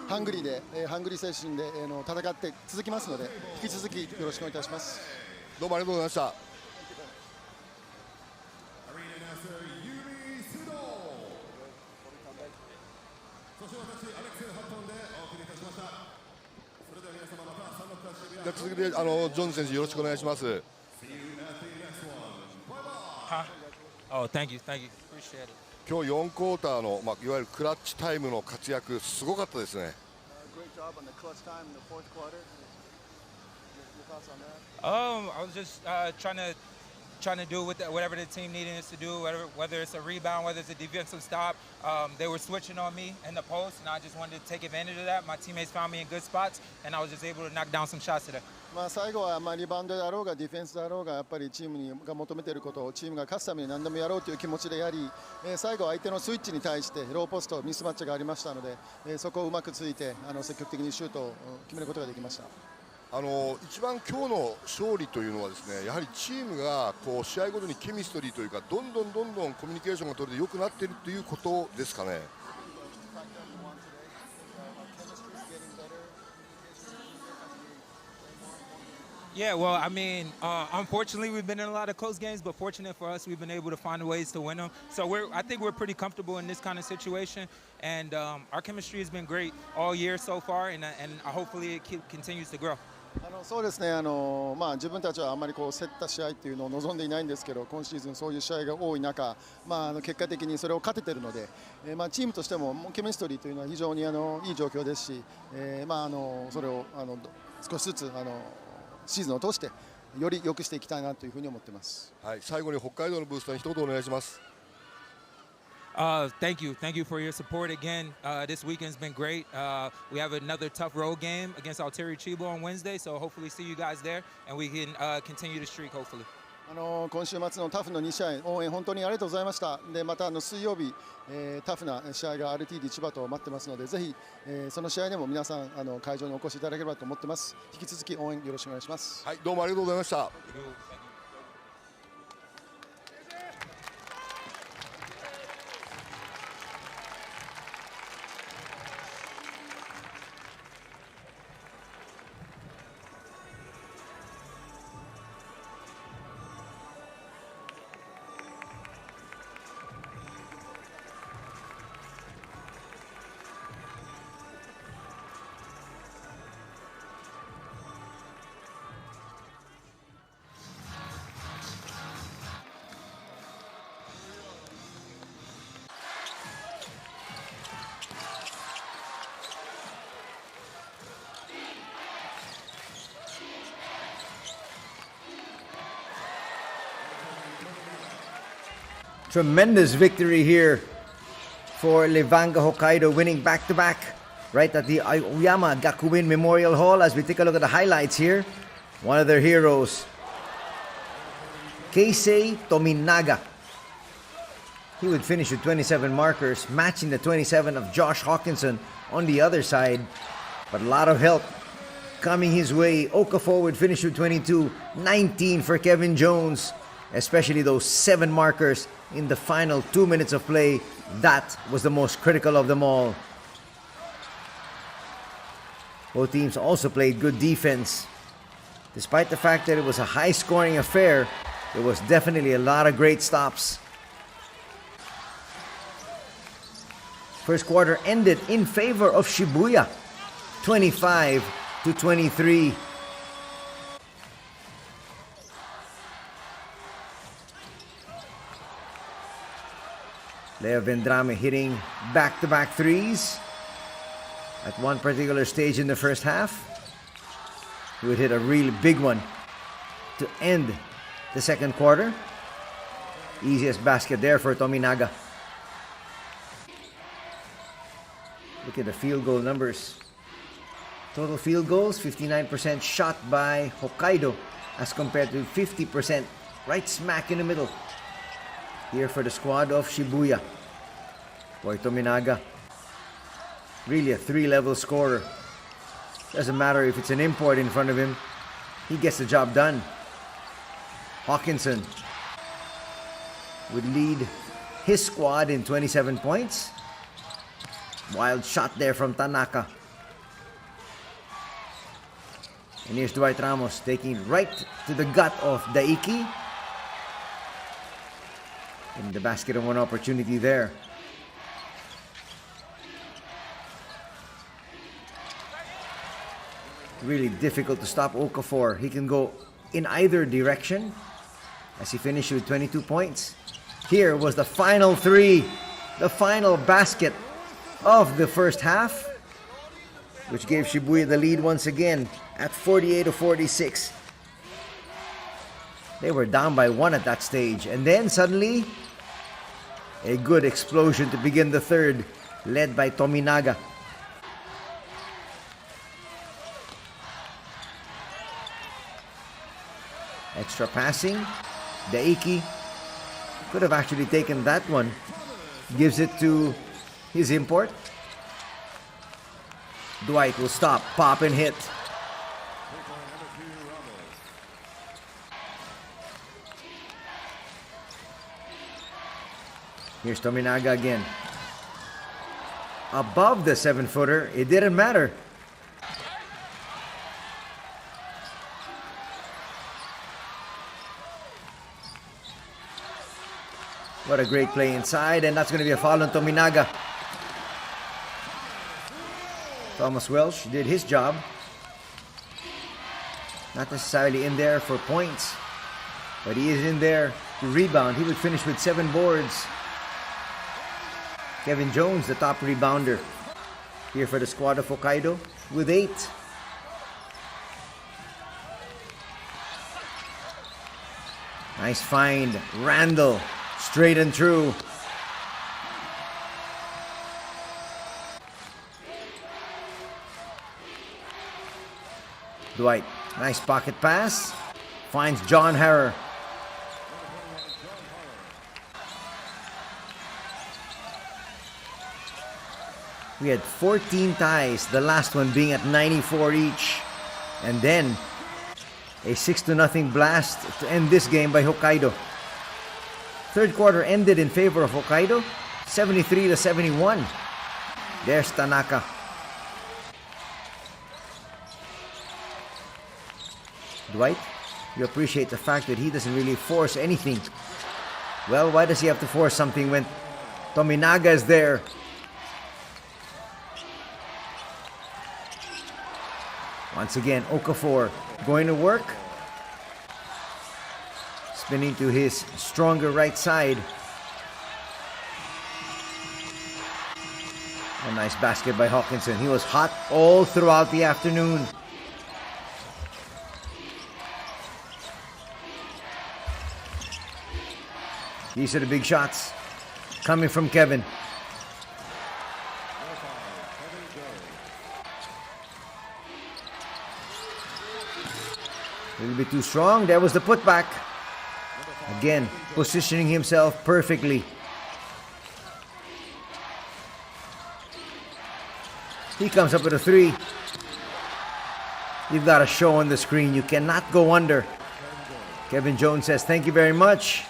ハングリーでハングリー精神で戦って続きますので引き続きよろしくお願いいたします。どうもありがとうございました。じゃあ続けてジョーンズ選手よろしくお願いします。Oh, thank you, appreciate it. 今日4クォーターの、いわゆるクラッチタイムの活躍すごかったですね。I was just trying to do whatever the team needed us to do, whether it's a rebound, whether it's a defensive stop. They were switching on me in the post, and I just wanted to take advantage of that. My teammates found me in good spots, and I was just able to knock down some shots today. 最後はリバウンドであろうがディフェンスであろうがやっぱりチームが求めていることをチームが勝つために何でもやろうという気持ちでやり、最後は相手のスイッチに対してローポストミスマッチがありましたので、そこをうまくついて積極的にシュートを決めることができました。一番今日の勝利というのはですね、やはりチームが試合ごとにケミストリーというかどんどんコミュニケーションが取れて良くなっているということですかね。Yeah, well, I mean, unfortunately, we've been in a lot of close games, but fortunate for us, we've been able to find ways to win them. So I think we're pretty comfortable in this kind of situation, and our chemistry has been great all year so far, and hopefully it continues to grow. そうですね、自分たちはあまり競った試合っていうのを望んでいないんですけど、今シーズンそういう試合が多い中、結果的にそれを勝てているので、チームとしてもケミストリーというのは非常にいい状況ですし、それを少しずつシーズンを通してより良くしていきたいなというふうに思っています。はい、最後に北海道のブースターに一言お願いします。Thank you for your support again. This weekend's been great. We have another tough road game against Altieri Chiba on Wednesday, so hopefully see you guys there, and we can continue the streak hopefully. 今週末のタフの2試合応援本当にありがとうございました。でまた水曜日、タフな試合が RTD 千葉と待ってますので、ぜひ、その試合でも皆さん会場にお越しいただければと思ってます。引き続き応援よろしくお願いします。はい、どうもありがとうございました。Tremendous victory here for Levanga Hokkaido, winning back-to-back right at the Aoyama Gakuin Memorial Hall. As we take a look at the highlights here, one of their heroes, Keisei Tominaga. He would finish with 27 markers, matching the 27 of Josh Hawkinson on the other side. But a lot of help coming his way. Okafor would finish with 22, 19 for Kevin Jones, especially those 7 markers in the final 2 minutes of play. That was the most critical of them all. Both teams also played good defense. Despite the fact that it was a high-scoring affair, there was definitely a lot of great stops. First quarter ended in favor of Shibuya, 25-23. Leo Vendrame hitting back-to-back threes at one particular stage in the first half. He would hit a really big one to end the second quarter. Easiest basket there for Tominaga. Look at the field goal numbers. Total field goals, 59% shot by Hokkaido as compared to 50% right smack in the middle here for the squad of Shibuya. Boy, Tominaga, really a 3-level scorer. Doesn't matter if it's an import in front of him, he gets the job done. Hawkinson would lead his squad in 27 points. Wild shot there from Tanaka. And here's Dwight Ramos taking right to the gut of Daiki. And the basket and one opportunity there. really difficult to stop Okafor. He can go in either direction as he finished with 22 points. Here was the final three, the final basket of the first half, which gave Shibuya the lead once again at 48-46. They were down by 1 at that stage, and then suddenly a good explosion to begin the third, led by Tominaga. Extra passing. Daiki could have actually taken that one. Gives it to his import. Dwight will stop, pop, and hit. Here's Tominaga again. Above the 7-footer, it didn't matter. What a great play inside, and that's going to be a foul on Tominaga. Thomas Welsh did his job. Not necessarily in there for points, but he is in there to rebound. He would finish with 7 boards. Kevin Jones, the top rebounder here for the squad of Hokkaido, with 8. Nice find. Randall, straight and true. Dwight, nice pocket pass. Finds John Harrer. We had 14 ties, the last one being at 94 each. And then a 6-0 blast to end this game by Hokkaido. Third quarter ended in favor of Hokkaido, 73-71. There's Tanaka. Dwight, you appreciate the fact that he doesn't really force anything. Well, why does he have to force something when Tominaga is there? Once again, Okafor going to work. Spinning to his stronger right side. A nice basket by Hawkinson. He was hot all throughout the afternoon. These are the big shots coming from Kevin. A little bit too strong. There was the putback. Again, positioning himself perfectly. He comes up with a 3. You've got a show on the screen. You cannot go under. Kevin Jones says, thank you very much.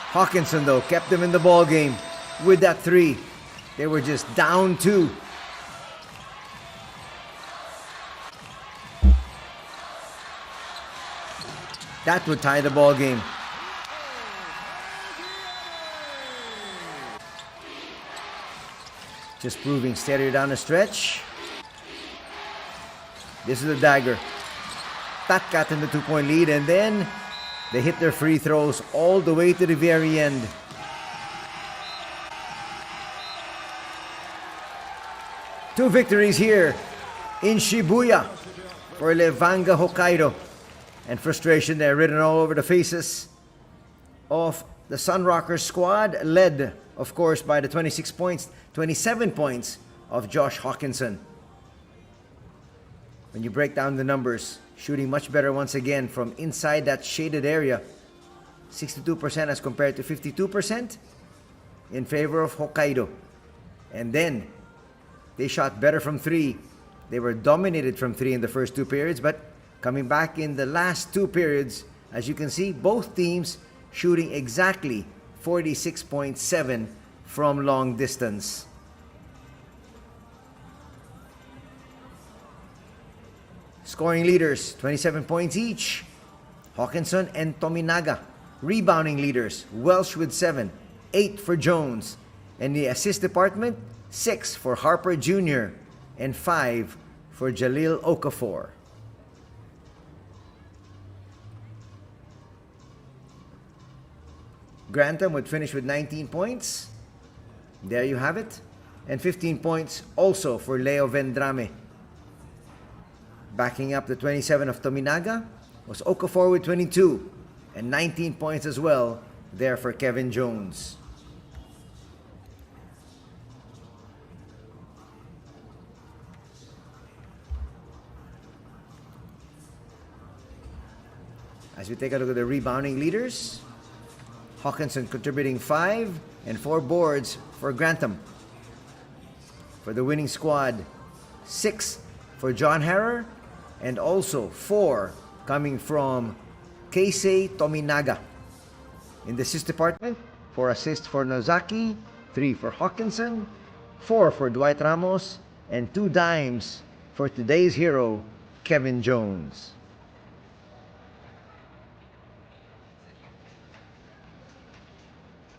Hawkinson, though, kept them in the ball game with that 3. They were just down 2. That would tie the ball game. Just proving steadier down the stretch. This is a dagger. That got them the 2-point lead, and then they hit their free throws all the way to the very end. Two victories here in Shibuya for Levanga Hokkaido. And frustration there written all over the faces of the SUNROCKERS squad, led, of course, by the 27 points of Josh Hawkinson. When you break down the numbers, shooting much better once again from inside that shaded area. 62% as compared to 52% in favor of Hokkaido. And then they shot better from 3. They were dominated from 3 in the first 2 periods, but coming back in the last 2 periods, as you can see, both teams shooting exactly 46.7 from long distance. Scoring leaders, 27 points each. Hawkinson and Tominaga. Rebounding leaders, Welsh with 7 8 for Jones. And the assist department, 6 for Harper Jr. and 5 for Jalil Okafor. Grantham would finish with 19 points. There you have it. And 15 points also for Leo Vendrame. Backing up the 27 of Tominaga was Okafor with 22 and 19 points as well there for Kevin Jones. As we take a look at the rebounding leaders, Hawkinson contributing 5 and 4 boards for Grantham. For the winning squad, 6 for John Harrer and also 4 coming from Keisei Tominaga. In the assist department, 4 assists for Nozaki, 3 for Hawkinson, 4 for Dwight Ramos, and 2 dimes for today's hero, Kevin Jones.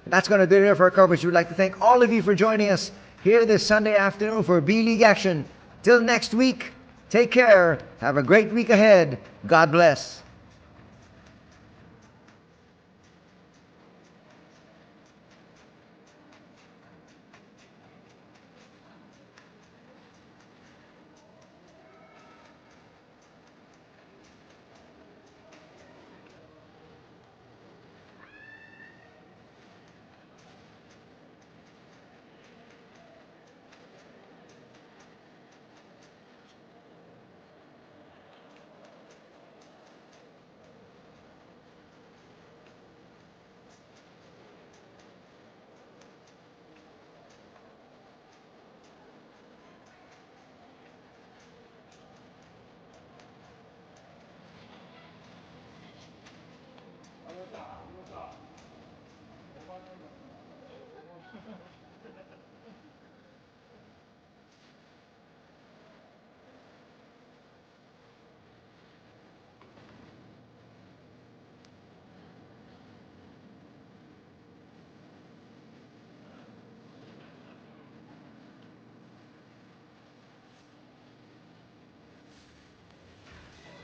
That's going to do it here for our coverage. We'd like to thank all of you for joining us here this Sunday afternoon for B-League action. Till next week, take care. Have a great week ahead. God bless.